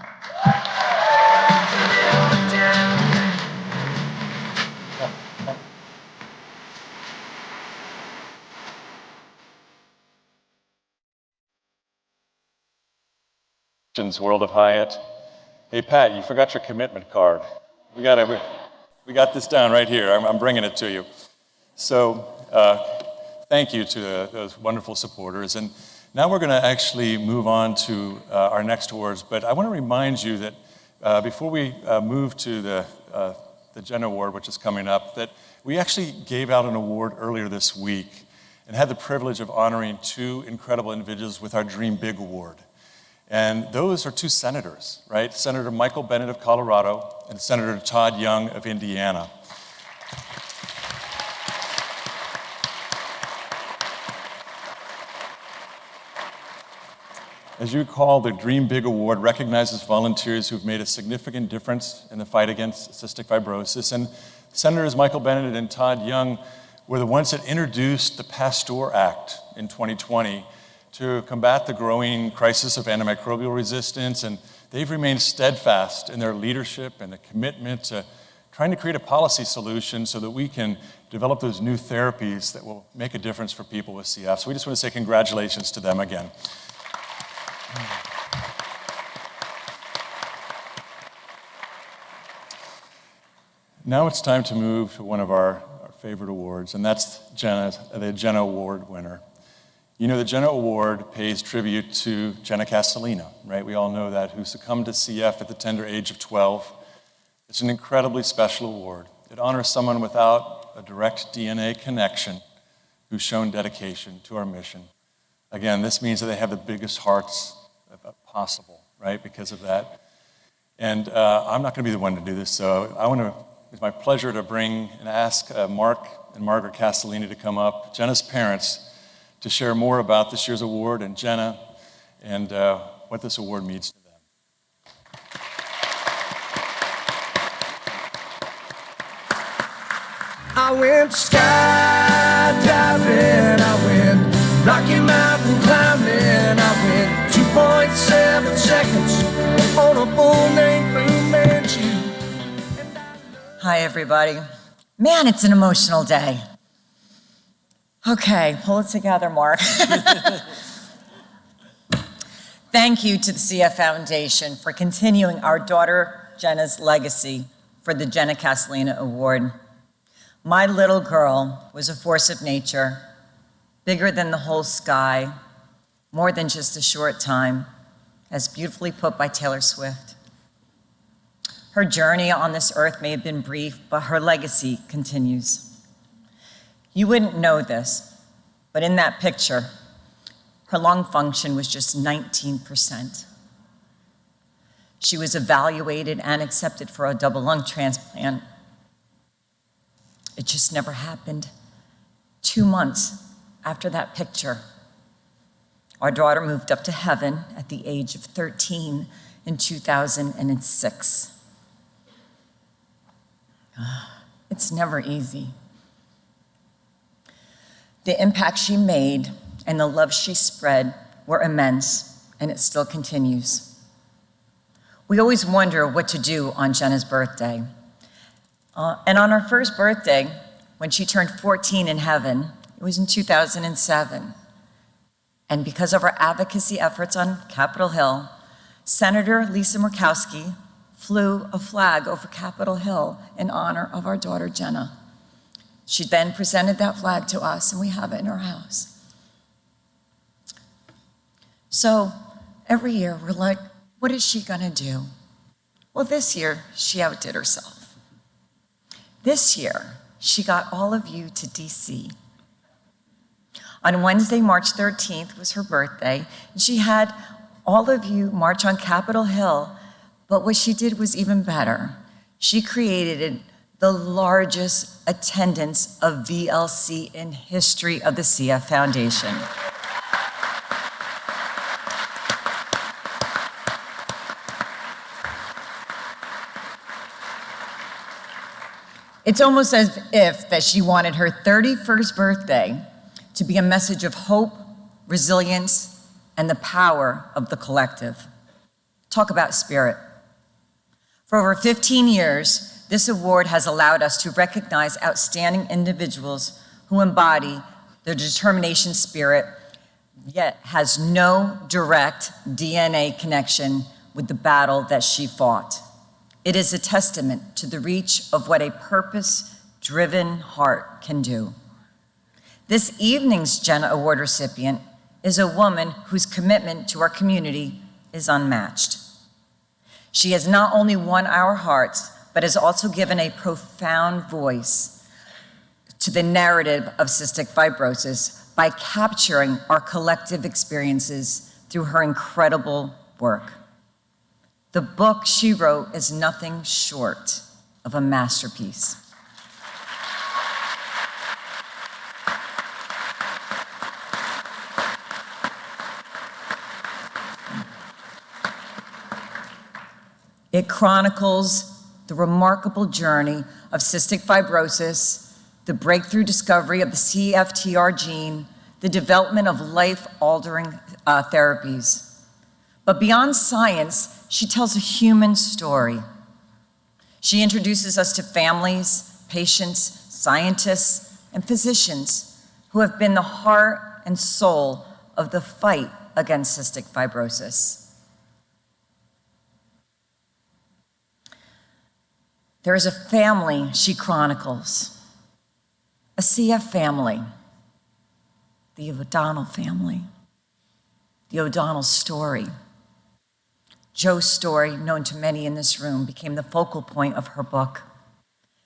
World of Hyatt. Hey, Pat, you forgot your commitment card. We got this down right here. I'm bringing it to you. So thank you to those wonderful supporters. And now we're going to actually move on to our next awards. But I want to remind you that before we move to the Jenna Award, which is coming up, that we actually gave out an award earlier this week and had the privilege of honoring two incredible individuals with our Dream Big Award. And those are two senators, right? Senator Michael Bennet of Colorado and Senator Todd Young of Indiana. As you recall, the Dream Big Award recognizes volunteers who've made a significant difference in the fight against cystic fibrosis. And Senators Michael Bennet and Todd Young were the ones that introduced the PASTEUR Act in 2020 to combat the growing crisis of antimicrobial resistance, and they've remained steadfast in their leadership and the commitment to trying to create a policy solution so that we can develop those new therapies that will make a difference for people with CF. So we just want to say congratulations to them again. Now it's time to move to one of our favorite awards, and that's the Jenna Award winner. You know, the Jenna Award pays tribute to Jenna Castellina, right? We all know that, who succumbed to CF at the tender age of 12. It's an incredibly special award. It honors someone without a direct DNA connection who's shown dedication to our mission. Again, this means that they have the biggest hearts possible, right, because of that. And I'm not going to be the one to do this, so it's my pleasure to bring and ask Mark and Margaret Castellini to come up, Jenna's parents, to share more about this year's award and Jenna and what this award means to them. I went skydiving, I went Rocky Mountain climbing, I went 2.7 seconds on a bull named Blue Manchu. Hi, everybody. Man, it's an emotional day. Okay, pull it together, Mark. Thank you to the CF Foundation for continuing our daughter Jenna's legacy for the Jenna Castellina Award. My little girl was a force of nature, bigger than the whole sky, more than just a short time, as beautifully put by Taylor Swift. Her journey on this earth may have been brief, but her legacy continues. You wouldn't know this, but in that picture, her lung function was just 19%. She was evaluated and accepted for a double lung transplant. It just never happened. 2 months after that picture, our daughter moved up to heaven at the age of 13 in 2006. It's never easy. The impact she made and the love she spread were immense, and it still continues. We always wonder what to do on Jenna's birthday. And on her first birthday, when she turned 14 in heaven, it was in 2007. And because of our advocacy efforts on Capitol Hill, Senator Lisa Murkowski flew a flag over Capitol Hill in honor of our daughter, Jenna. She then presented that flag to us, and we have it in our house. So every year, we're like, what is she gonna do? Well, this year, she outdid herself. This year, she got all of you to DC. On Wednesday, March 13th was her birthday, and she had all of you march on Capitol Hill, but what she did was even better. She created the largest attendance of VLC in history of the CF Foundation. It's almost as if that she wanted her 31st birthday to be a message of hope, resilience, and the power of the collective. Talk about spirit. For over 15 years, this award has allowed us to recognize outstanding individuals who embody their determination spirit, yet has no direct DNA connection with the battle that she fought. It is a testament to the reach of what a purpose-driven heart can do. This evening's Jenna Award recipient is a woman whose commitment to our community is unmatched. She has not only won our hearts, but has also given a profound voice to the narrative of cystic fibrosis by capturing our collective experiences through her incredible work. The book she wrote is nothing short of a masterpiece. It chronicles the remarkable journey of cystic fibrosis, the breakthrough discovery of the CFTR gene, the development of life-altering therapies. But beyond science, she tells a human story. She introduces us to families, patients, scientists, and physicians who have been the heart and soul of the fight against cystic fibrosis. There is a family she chronicles, a CF family, the O'Donnell family, the O'Donnell story. Joe's story, known to many in this room, became the focal point of her book.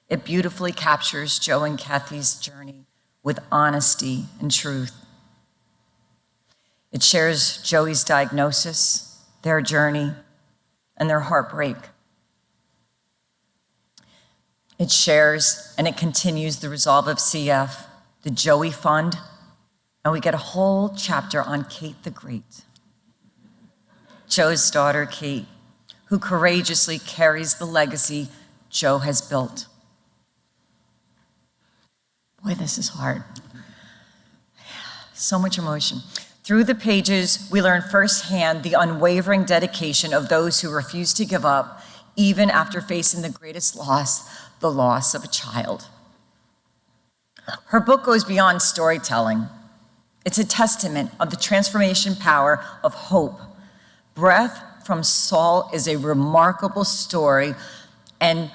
It beautifully captures Joe and Kathy's journey with honesty and truth. It shares Joey's diagnosis, their journey, and their heartbreak. It shares and it continues the resolve of CF, the Joey Fund, and we get a whole chapter on Kate the Great. Joe's daughter, Kate, who courageously carries the legacy Joe has built. Boy, this is hard. So much emotion. Through the pages, we learn firsthand the unwavering dedication of those who refuse to give up, even after facing the greatest loss, the loss of a child. Her book goes beyond storytelling. It's a testament of the transformation power of hope. Breath from Saul is a remarkable story, and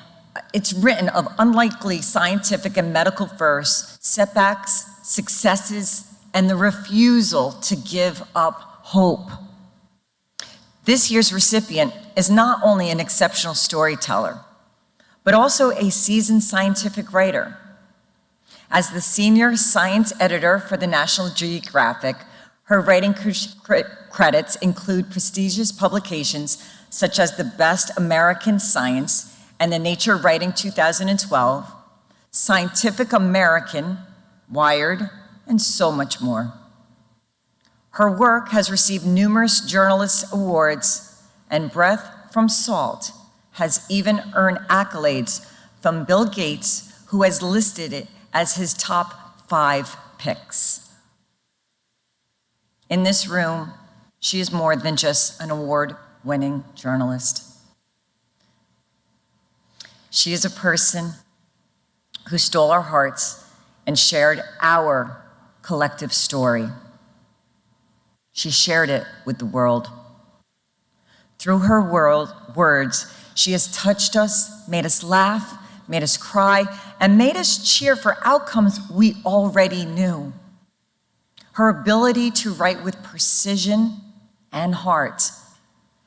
it's written of unlikely scientific and medical firsts, setbacks, successes, and the refusal to give up hope. This year's recipient is not only an exceptional storyteller, but also a seasoned scientific writer. As the senior science editor for the National Geographic, her writing credits include prestigious publications such as The Best American Science and the Nature Writing 2012, Scientific American, Wired, and so much more. Her work has received numerous journalist awards, and Breath from Salt has even earned accolades from Bill Gates, who has listed it as his top 5 picks. In this room, she is more than just an award-winning journalist. She is a person who stole our hearts and shared our collective story. She shared it with the world. Through her words, she has touched us, made us laugh, made us cry, and made us cheer for outcomes we already knew. Her ability to write with precision and heart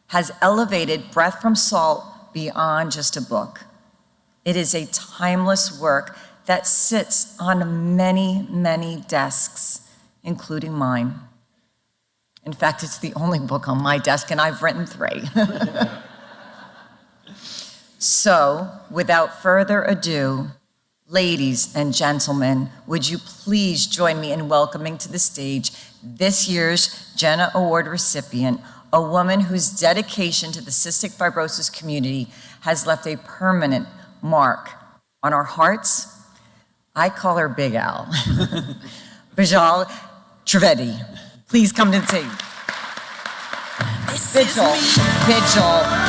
has elevated Breath from Salt beyond just a book. It is a timeless work that sits on many, many desks, including mine. In fact, it's the only book on my desk, and I've written 3. So, without further ado, ladies and gentlemen, would you please join me in welcoming to the stage this year's Jenna Award recipient, a woman whose dedication to the cystic fibrosis community has left a permanent mark on our hearts. I call her Big Al. Bijal Trivedi. Please come to the stage. Bijal.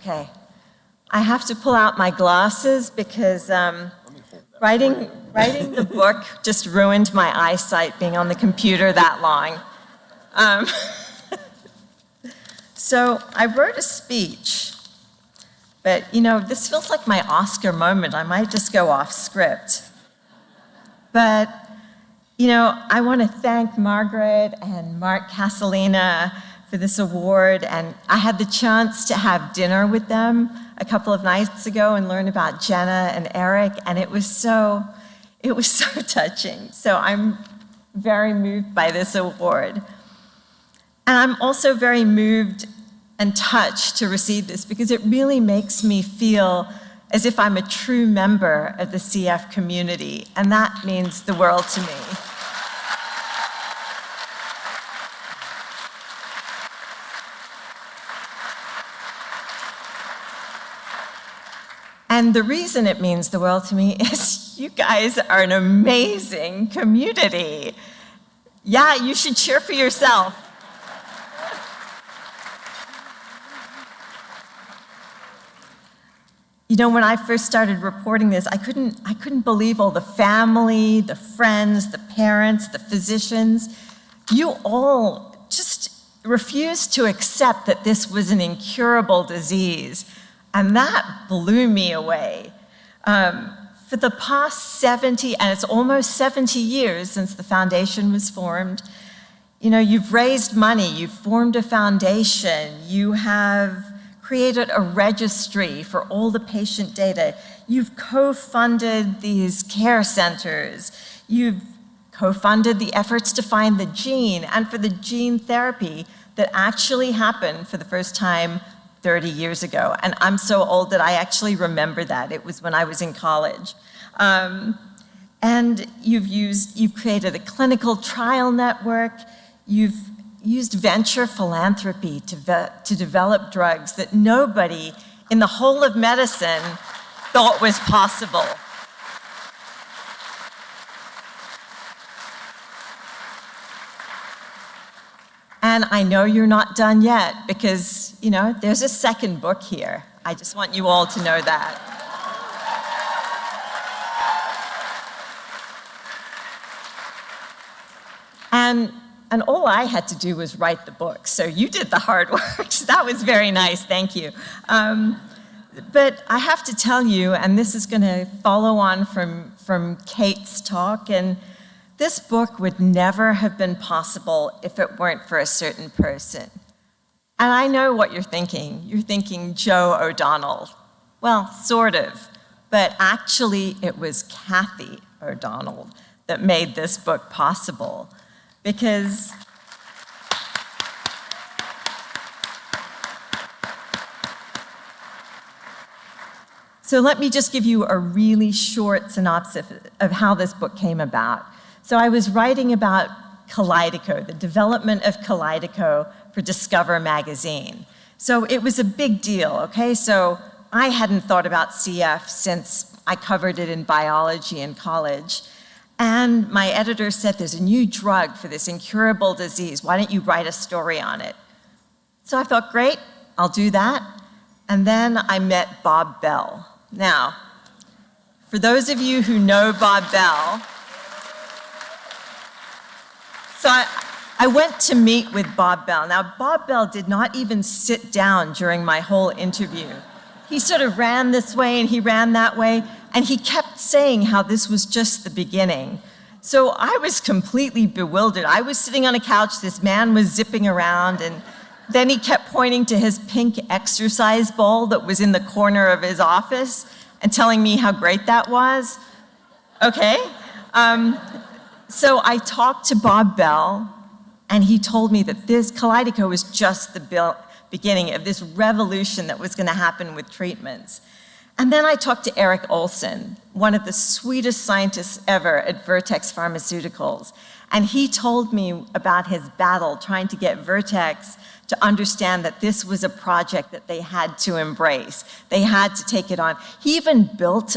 Okay, I have to pull out my glasses because writing the book just ruined my eyesight being on the computer that long. So I wrote a speech, but this feels like my Oscar moment. I might just go off script. But I want to thank Margaret and Mark Casalina for this award, and I had the chance to have dinner with them a couple of nights ago and learn about Jenna and Eric, and it was so touching. So I'm very moved by this award. And I'm also very moved and touched to receive this because it really makes me feel as if I'm a true member of the CF community, and that means the world to me. And the reason it means the world to me is you guys are an amazing community. Yeah, you should cheer for yourself. When I first started reporting this, I couldn't believe all the family, the friends, the parents, the physicians. You all just refused to accept that this was an incurable disease. And that blew me away. For the past 70, and it's almost 70 years since the foundation was formed, you've raised money, you've formed a foundation, you have created a registry for all the patient data, you've co-funded these care centers, you've co-funded the efforts to find the gene and for the gene therapy that actually happened for the first time 30 years ago. And I'm so old that I actually remember that. It was when I was in college. And you've created a clinical trial network. You've used venture philanthropy to develop drugs that nobody in the whole of medicine thought was possible. And I know you're not done yet because, you know, there's a second book here. I just want you all to know that. And all I had to do was write the book. So you did the hard work. So that was very nice. Thank you. But I have to tell you, and this is going to follow on from Kate's talk, and this book would never have been possible if it weren't for a certain person. And I know what you're thinking. You're thinking Joe O'Donnell. Well, sort of. But actually, it was Kathy O'Donnell that made this book possible. Because so let me just give you a really short synopsis of how this book came about. So I was writing about Kaleido, the development of Kaleido for Discover magazine. So it was a big deal, okay? So I hadn't thought about CF since I covered it in biology in college. And my editor said, there's a new drug for this incurable disease. Why don't you write a story on it? So I thought, great, I'll do that. And then I met Bob Bell. Now, for those of you who know Bob Bell, so I went to meet with Bob Bell. Now, Bob Bell did not even sit down during my whole interview. He sort of ran this way and he ran that way, and he kept saying how this was just the beginning. So I was completely bewildered. I was sitting on a couch, this man was zipping around, and then he kept pointing to his pink exercise ball that was in the corner of his office and telling me how great that was. Okay. So I talked to Bob Bell, and he told me that this Kaleido was just the beginning of this revolution that was going to happen with treatments. And then I talked to Eric Olson, one of the sweetest scientists ever at Vertex Pharmaceuticals. And he told me about his battle trying to get Vertex to understand that this was a project that they had to embrace. They had to take it on. He even built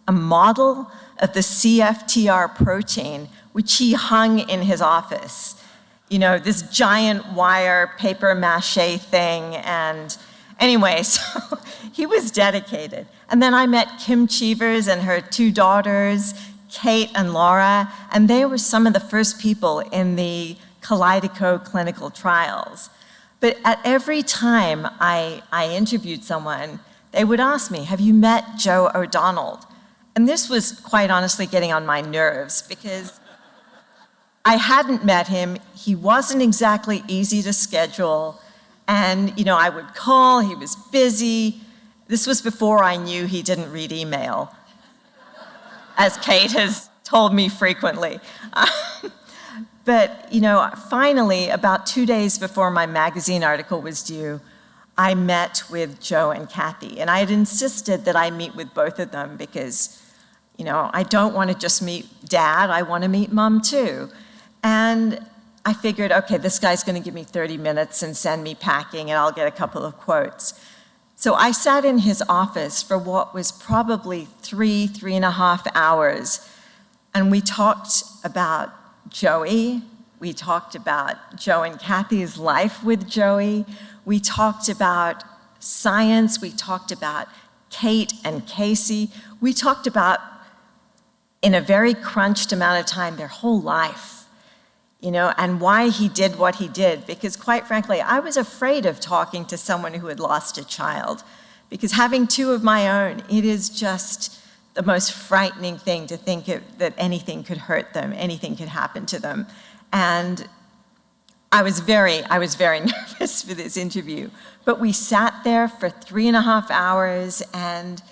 a model of the CFTR protein, which he hung in his office. You know, this giant wire paper mache thing. And anyway, so he was dedicated. And then I met Kim Cheevers and her two daughters, Kate and Laura, and they were some of the first people in the Kaleido clinical trials. But at every time I interviewed someone, they would ask me, have you met Joe O'Donnell? And this was quite honestly getting on my nerves because I hadn't met him. He wasn't exactly easy to schedule. And, you know, I would call, he was busy. This was before I knew he didn't read email, as Kate has told me frequently. But, you know, finally, about 2 days before my magazine article was due, I met with Joe and Kathy. And I had insisted that I meet with both of them because, you know, I don't want to just meet Dad, I want to meet Mom too. And I figured, okay, this guy's going to give me 30 minutes and send me packing, and I'll get a couple of quotes. So I sat in his office for what was probably 3.5 hours, and we talked about Joey. We talked about Joe and Kathy's life with Joey. We talked about science. We talked about Kate and Casey. We talked about, in a very crunched amount of time, their whole life, you know, and why he did what he did. Because quite frankly, I was afraid of talking to someone who had lost a child. Because having two of my own, it is just the most frightening thing to think that anything could hurt them, anything could happen to them. And I was very nervous for this interview. But we sat there for 3.5 hours, and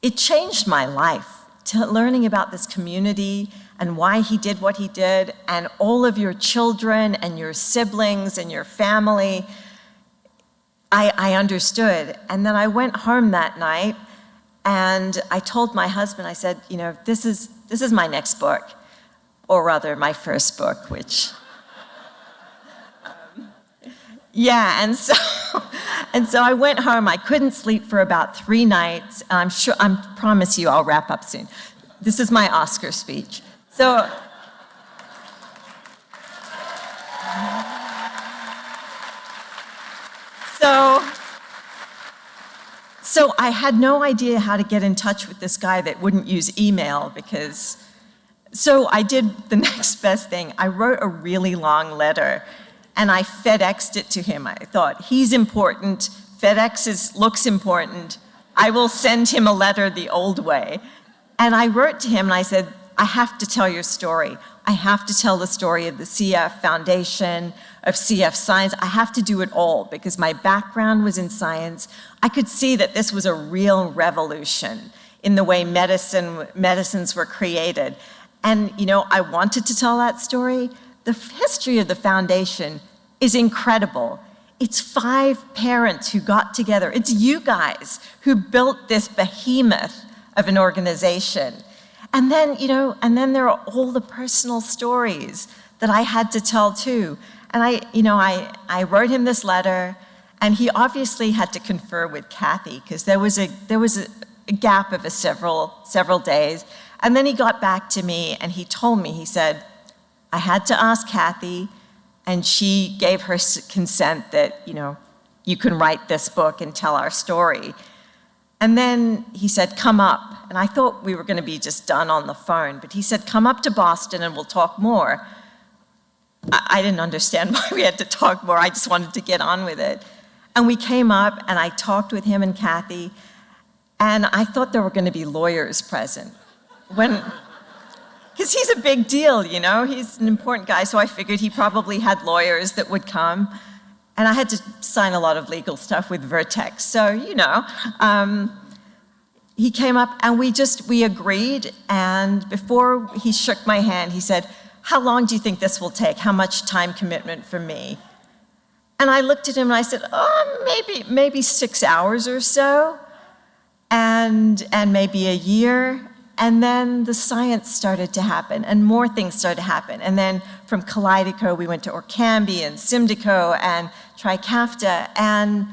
it changed my life. Learning about this community and why he did what he did, and all of your children and your siblings and your family, I understood. And then I went home that night, and I told my husband, I said, you know, this is my next book, or rather my first book, which, yeah, and so I went home. I couldn't sleep for about 3 nights. And I promise you I'll wrap up soon. This is my Oscar speech. So So I had no idea how to get in touch with this guy that wouldn't use email so I did the next best thing. I wrote a really long letter and I FedExed it to him. I thought, he's important, looks important, I will send him a letter the old way. And I wrote to him and I said, I have to tell your story. I have to tell the story of the CF Foundation, of CF Science. I have to do it all because my background was in science. I could see that this was a real revolution in the way medicines were created. And, I wanted to tell that story. The history of the foundation is incredible. It's 5 parents who got together. It's you guys who built this behemoth of an organization. And then, there are all the personal stories that I had to tell too. And I wrote him this letter, and he obviously had to confer with Kathy because there was a gap of several days. And then he got back to me and he told me, he said, I had to ask Kathy, and she gave her consent that, you can write this book and tell our story. And then he said, come up. And I thought we were going to be just done on the phone, but he said, come up to Boston and we'll talk more. I didn't understand why we had to talk more. I just wanted to get on with it. And we came up and I talked with him and Kathy, and I thought there were going to be lawyers present. Because he's a big deal, he's an important guy, so I figured he probably had lawyers that would come. And I had to sign a lot of legal stuff with Vertex, so, he came up and we agreed, and before he shook my hand, he said, how long do you think this will take? How much time commitment for me? And I looked at him and I said, maybe 6 hours or so, and maybe a year. And then the science started to happen, and more things started to happen. And then from Kaleido, we went to Orkambi and Symdeko and Trikafta. And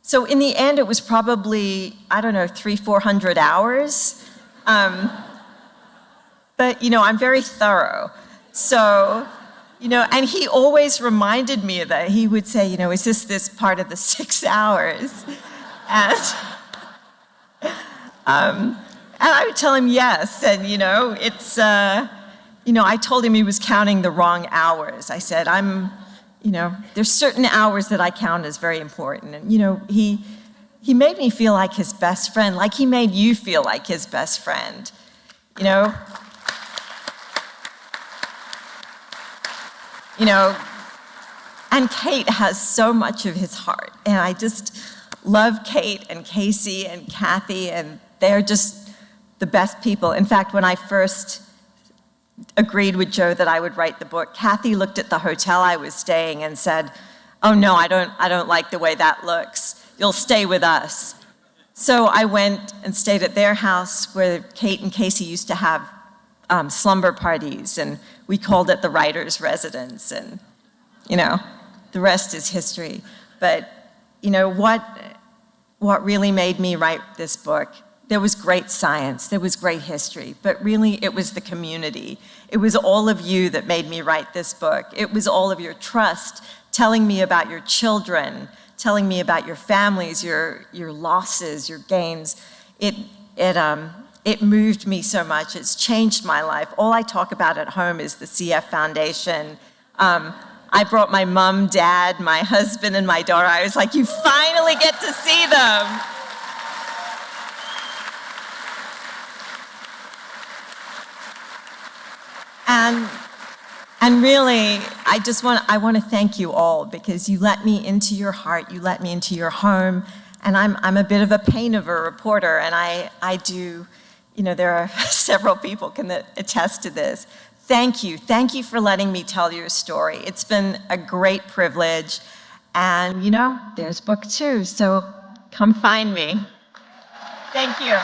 so in the end, it was probably, 300-400 hours. But, I'm very thorough. So, and he always reminded me of that. He would say, is this part of the 6 hours? And I would tell him yes, and it's, I told him he was counting the wrong hours. I said, there's certain hours that I count as very important. And, he made me feel like his best friend, like he made you feel like his best friend, And Kate has so much of his heart, and I just love Kate and Casey and Kathy, and they're just the best people. In fact, when I first agreed with Joe that I would write the book, Kathy looked at the hotel I was staying and said, oh no, I don't like the way that looks. You'll stay with us. So I went and stayed at their house where Kate and Casey used to have slumber parties, and we called it the writer's residence, and the rest is history. But what really made me write this book, there was great science, there was great history, but really it was the community. It was all of you that made me write this book. It was all of your trust, telling me about your children, telling me about your families, your losses, your gains. It moved me so much. It's changed my life. All I talk about at home is the CF Foundation. I brought my mom, dad, my husband, and my daughter. I was like, you finally get to see them. And really, I want to thank you all because you let me into your heart, you let me into your home, and I'm a bit of a pain of a reporter, and I do, there are several people can attest to this. Thank you for letting me tell your story. It's been a great privilege, and there's book 2, so come find me. Thank you.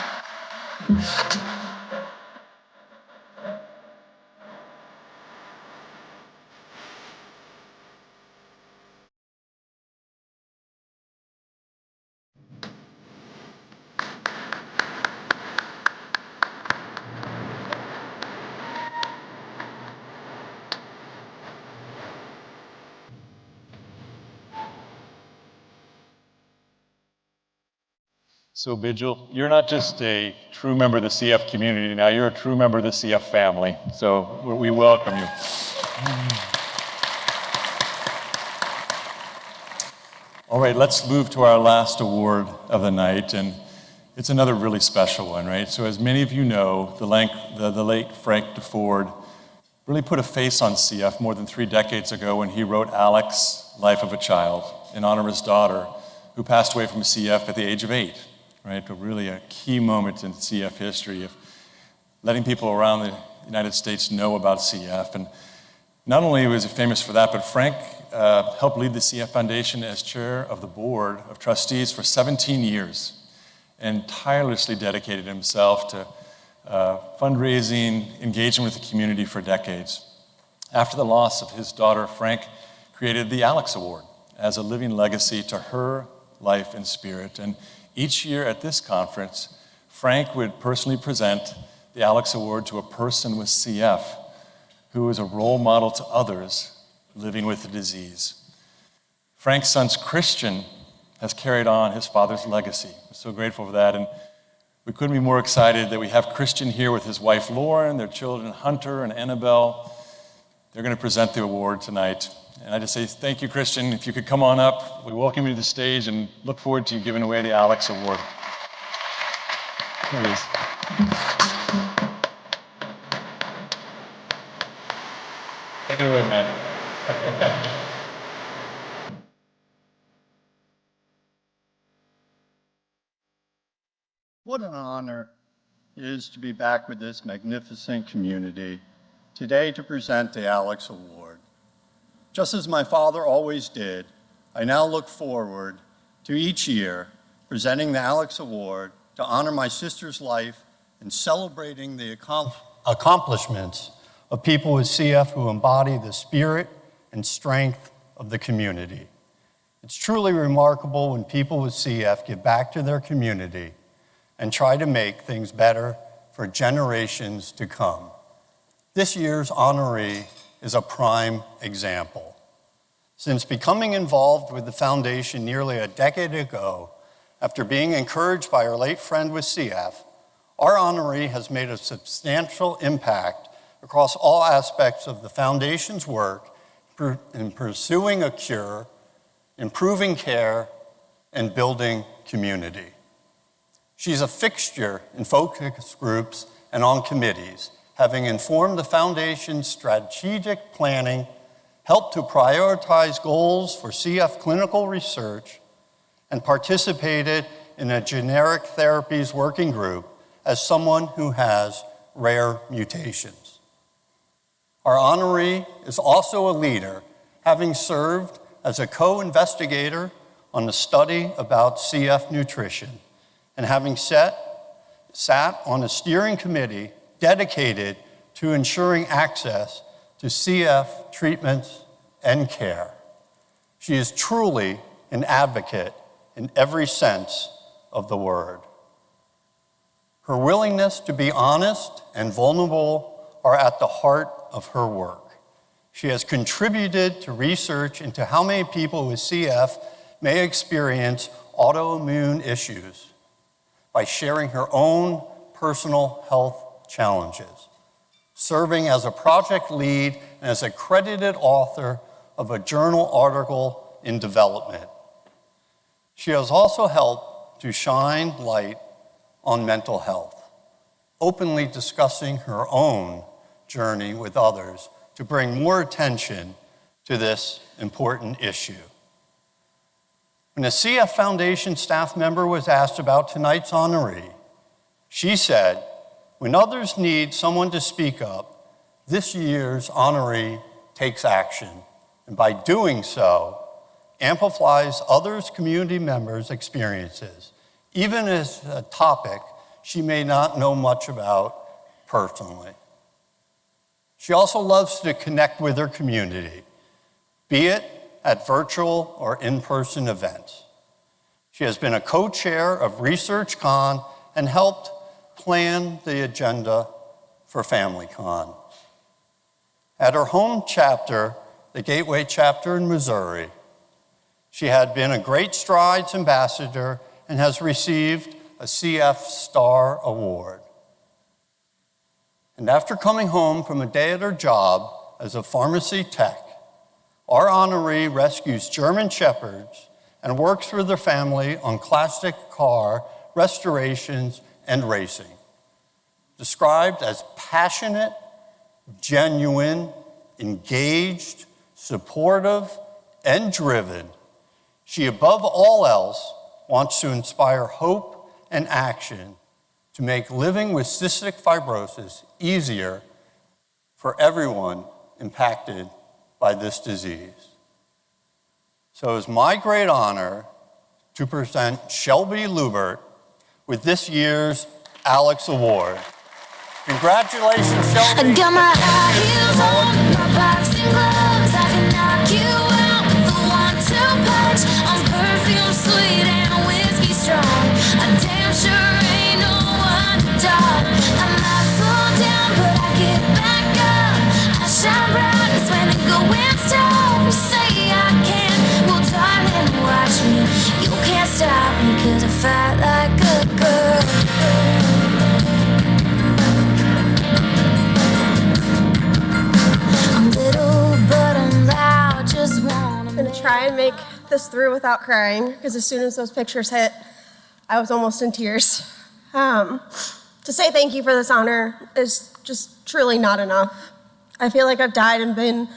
So Vigil, you're not just a true member of the CF community now, you're a true member of the CF family. So we welcome you. All right, let's move to our last award of the night, and it's another really special one, right? So as many of you know, the late Frank DeFord really put a face on CF more than 3 decades ago when he wrote Alex, Life of a Child, in honor of his daughter, who passed away from CF at the age of 8, right? Really a key moment in CF history of letting people around the United States know about CF. And not only was he famous for that, but Frank helped lead the CF Foundation as chair of the board of trustees for 17 years and tirelessly dedicated himself to fundraising, engaging with the community for decades. After the loss of his daughter, Frank created the Alex Award as a living legacy to her life and spirit. And each year at this conference, Frank would personally present the Alex Award to a person with CF who is a role model to others living with the disease. Frank's son, Christian, has carried on his father's legacy. We're so grateful for that. And we couldn't be more excited that we have Christian here with his wife, Lauren, their children, Hunter and Annabelle. They're going to present the award tonight. And I just say thank you, Christian. If you could come on up, we welcome you to the stage and look forward to you giving away the Alex Award. There it is. Take it away, man. What an honor it is to be back with this magnificent community today to present the Alex Award. Just as my father always did, I now look forward to each year presenting the Alex Award to honor my sister's life and celebrating the accomplishments of people with CF who embody the spirit and strength of the community. It's truly remarkable when people with CF give back to their community and try to make things better for generations to come. This year's honoree is a prime example. Since becoming involved with the foundation nearly a decade ago, after being encouraged by our late friend with CF, our honoree has made a substantial impact across all aspects of the foundation's work in pursuing a cure, improving care, and building community. She's a fixture in focus groups and on committees, having informed the foundation's strategic planning, helped to prioritize goals for CF clinical research, and participated in a generic therapies working group as someone who has rare mutations. Our honoree is also a leader, having served as a co-investigator on the study about CF nutrition, and having sat on a steering committee dedicated to ensuring access to CF treatments and care. She is truly an advocate in every sense of the word. Her willingness to be honest and vulnerable are at the heart of her work. She has contributed to research into how many people with CF may experience autoimmune issues by sharing her own personal health challenges, serving as a project lead and as a credited author of a journal article in development. She has also helped to shine light on mental health, openly discussing her own journey with others to bring more attention to this important issue. When a CF Foundation staff member was asked about tonight's honoree, she said, "When others need someone to speak up, this year's honoree takes action, and by doing so, amplifies others' community members' experiences, even as a topic she may not know much about personally." She also loves to connect with her community, be it at virtual or in-person events. She has been a co-chair of ResearchCon and helped plan the agenda for FamilyCon. At her home chapter, the Gateway chapter in Missouri, she had been a Great Strides ambassador and has received a CF Star Award. And after coming home from a day at her job as a pharmacy tech, our honoree rescues German Shepherds and works with their family on classic car restorations and racing. Described as passionate, genuine, engaged, supportive, and driven, she above all else wants to inspire hope and action to make living with cystic fibrosis easier for everyone impacted by this disease. So it's my great honor to present Shelby Lubert with this year's Alex Award. Congratulations, Shelby. I got my high heels on, my boxing gloves. I can knock you out with a 1-2 punch. I'm perfume sweet and whiskey strong. I'm damn sure ain't no underdog. I might fall down, but I get back up. I shine brightest when the going's tough. You say I can't, well darling, watch me. You can't stop me 'cause I fight like a girl. I'm gonna try and make this through without crying, because as soon as those pictures hit, I was almost in tears. To say thank you for this honor is just truly not enough. I feel like I've died and been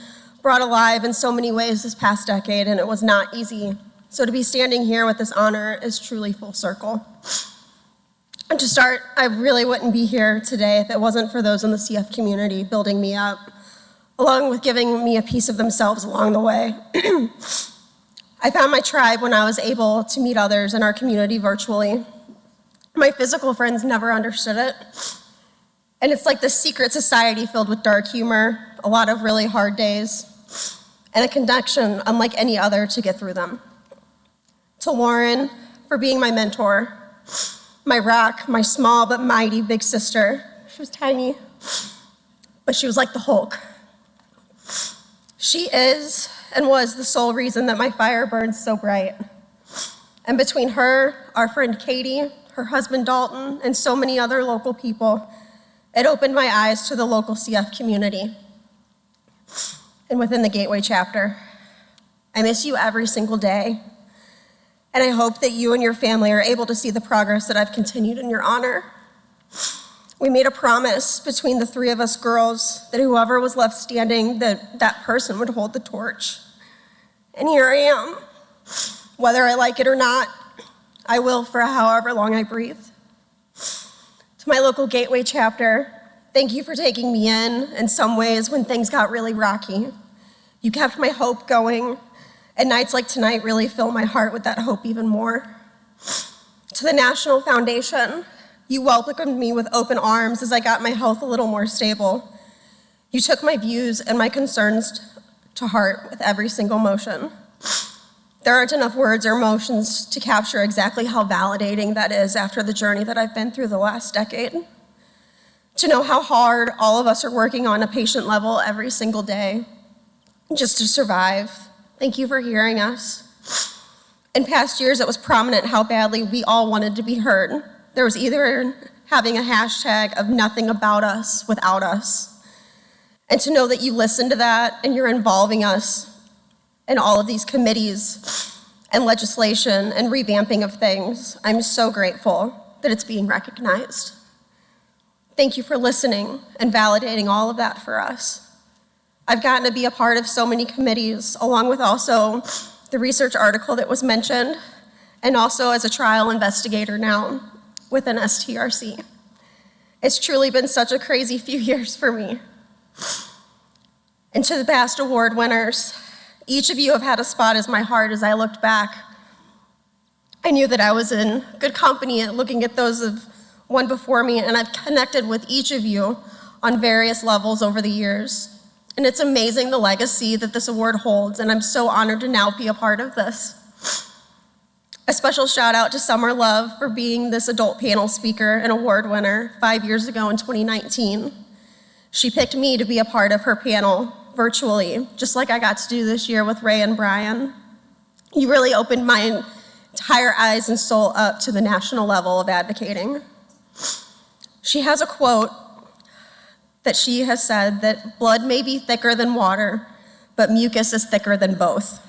brought alive in so many ways this past decade, and it was not easy. So to be standing here with this honor is truly full circle. And to start, I really wouldn't be here today if it wasn't for those in the CF community building me up, along with giving me a piece of themselves along the way. I found my tribe when I was able to meet others in our community virtually. My physical friends never understood it. And it's like this secret society filled with dark humor, a lot of really hard days, and a connection unlike any other to get through them. To Lauren, for being my mentor, my rock, my small but mighty big sister. She was tiny, but she was like the Hulk. She is and was the sole reason that my fire burns so bright. And between her, our friend Katie, her husband Dalton, and so many other local people, it opened my eyes to the local CF community and within the Gateway chapter. I miss you every single day, and I hope that you and your family are able to see the progress that I've continued in your honor. We made a promise between the three of us girls that whoever was left standing, that person would hold the torch. And here I am. Whether I like it or not, I will for however long I breathe. To my local Gateway chapter, thank you for taking me in some ways when things got really rocky. You kept my hope going, and nights like tonight really fill my heart with that hope even more. To the National Foundation, you welcomed me with open arms as I got my health a little more stable. You took my views and my concerns to heart with every single motion. There aren't enough words or emotions to capture exactly how validating that is after the journey that I've been through the last decade. To know how hard all of us are working on a patient level every single day just to survive. Thank you for hearing us. In past years, it was prominent how badly we all wanted to be heard. There was either having a hashtag of nothing about us without us. And to know that you listen to that and you're involving us in all of these committees and legislation and revamping of things, I'm so grateful that it's being recognized. Thank you for listening and validating all of that for us. I've gotten to be a part of so many committees, along with also the research article that was mentioned, and also as a trial investigator now within STRC. It's truly been such a crazy few years for me. And to the past award winners, each of you have had a spot as my heart as I looked back. I knew that I was in good company looking at those of one before me, and I've connected with each of you on various levels over the years. And it's amazing the legacy that this award holds, and I'm so honored to now be a part of this. A special shout out to Summer Love for being this adult panel speaker and award winner 5 years ago in 2019. She picked me to be a part of her panel virtually, just like I got to do this year with Ray and Brian. You really opened my hire eyes and soul up to the national level of advocating. She has a quote that she has said that blood may be thicker than water, but mucus is thicker than both.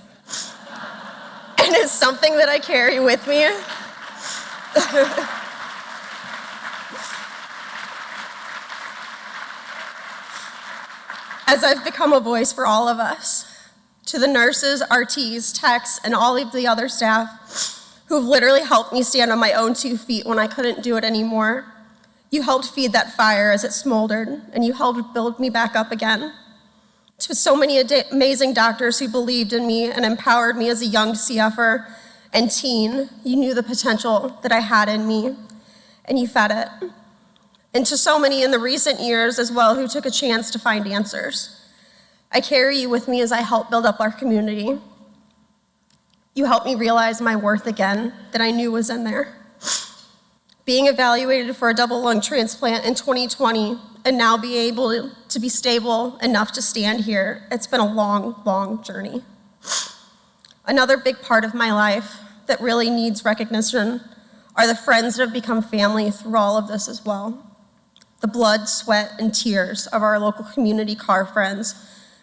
And it's something that I carry with me. As I've become a voice for all of us, to the nurses, RTs, techs, and all of the other staff who've literally helped me stand on my own 2 feet when I couldn't do it anymore. You helped feed that fire as it smoldered, and you helped build me back up again. To so many amazing doctors who believed in me and empowered me as a young CFer and teen, you knew the potential that I had in me, and you fed it. And to so many in the recent years as well who took a chance to find answers. I carry you with me as I help build up our community. You helped me realize my worth again that I knew was in there. Being evaluated for a double lung transplant in 2020 and now be able to be stable enough to stand here, it's been a long, long journey. Another big part of my life that really needs recognition are the friends that have become family through all of this as well. The blood, sweat, and tears of our local community car friends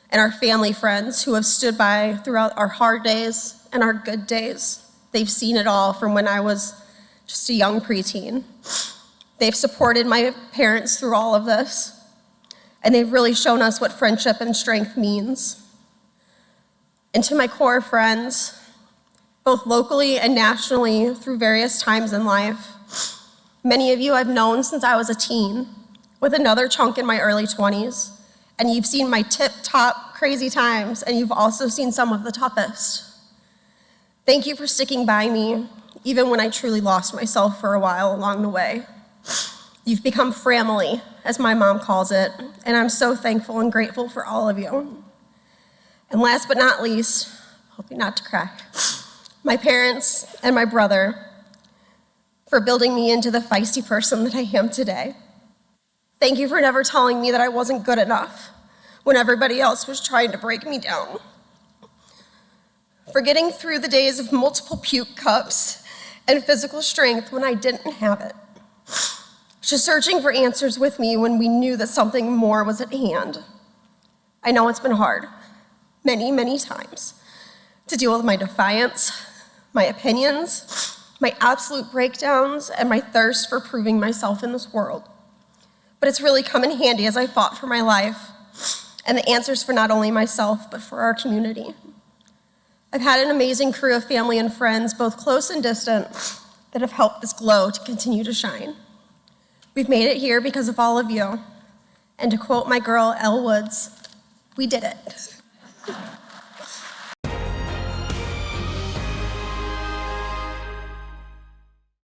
and our family friends who have stood by throughout our hard days and our good days. They've seen it all from when I was just a young preteen. They've supported my parents through all of this, and they've really shown us what friendship and strength means. And to my core friends, both locally and nationally through various times in life, many of you I've known since I was a teen, with another chunk in my early 20s, and you've seen my tip-top crazy times, and you've also seen some of the toughest. Thank you for sticking by me, even when I truly lost myself for a while along the way. You've become family, as my mom calls it, and I'm so thankful and grateful for all of you. And last but not least, hoping not to cry, my parents and my brother for building me into the feisty person that I am today. Thank you for never telling me that I wasn't good enough when everybody else was trying to break me down. For getting through the days of multiple puke cups and physical strength when I didn't have it. Just searching for answers with me when we knew that something more was at hand. I know it's been hard, many, many times, to deal with my defiance, my opinions, my absolute breakdowns, and my thirst for proving myself in this world. But it's really come in handy as I fought for my life and the answers for not only myself, but for our community. I've had an amazing crew of family and friends, both close and distant, that have helped this glow to continue to shine. We've made it here because of all of you. And to quote my girl, Elle Woods, we did it.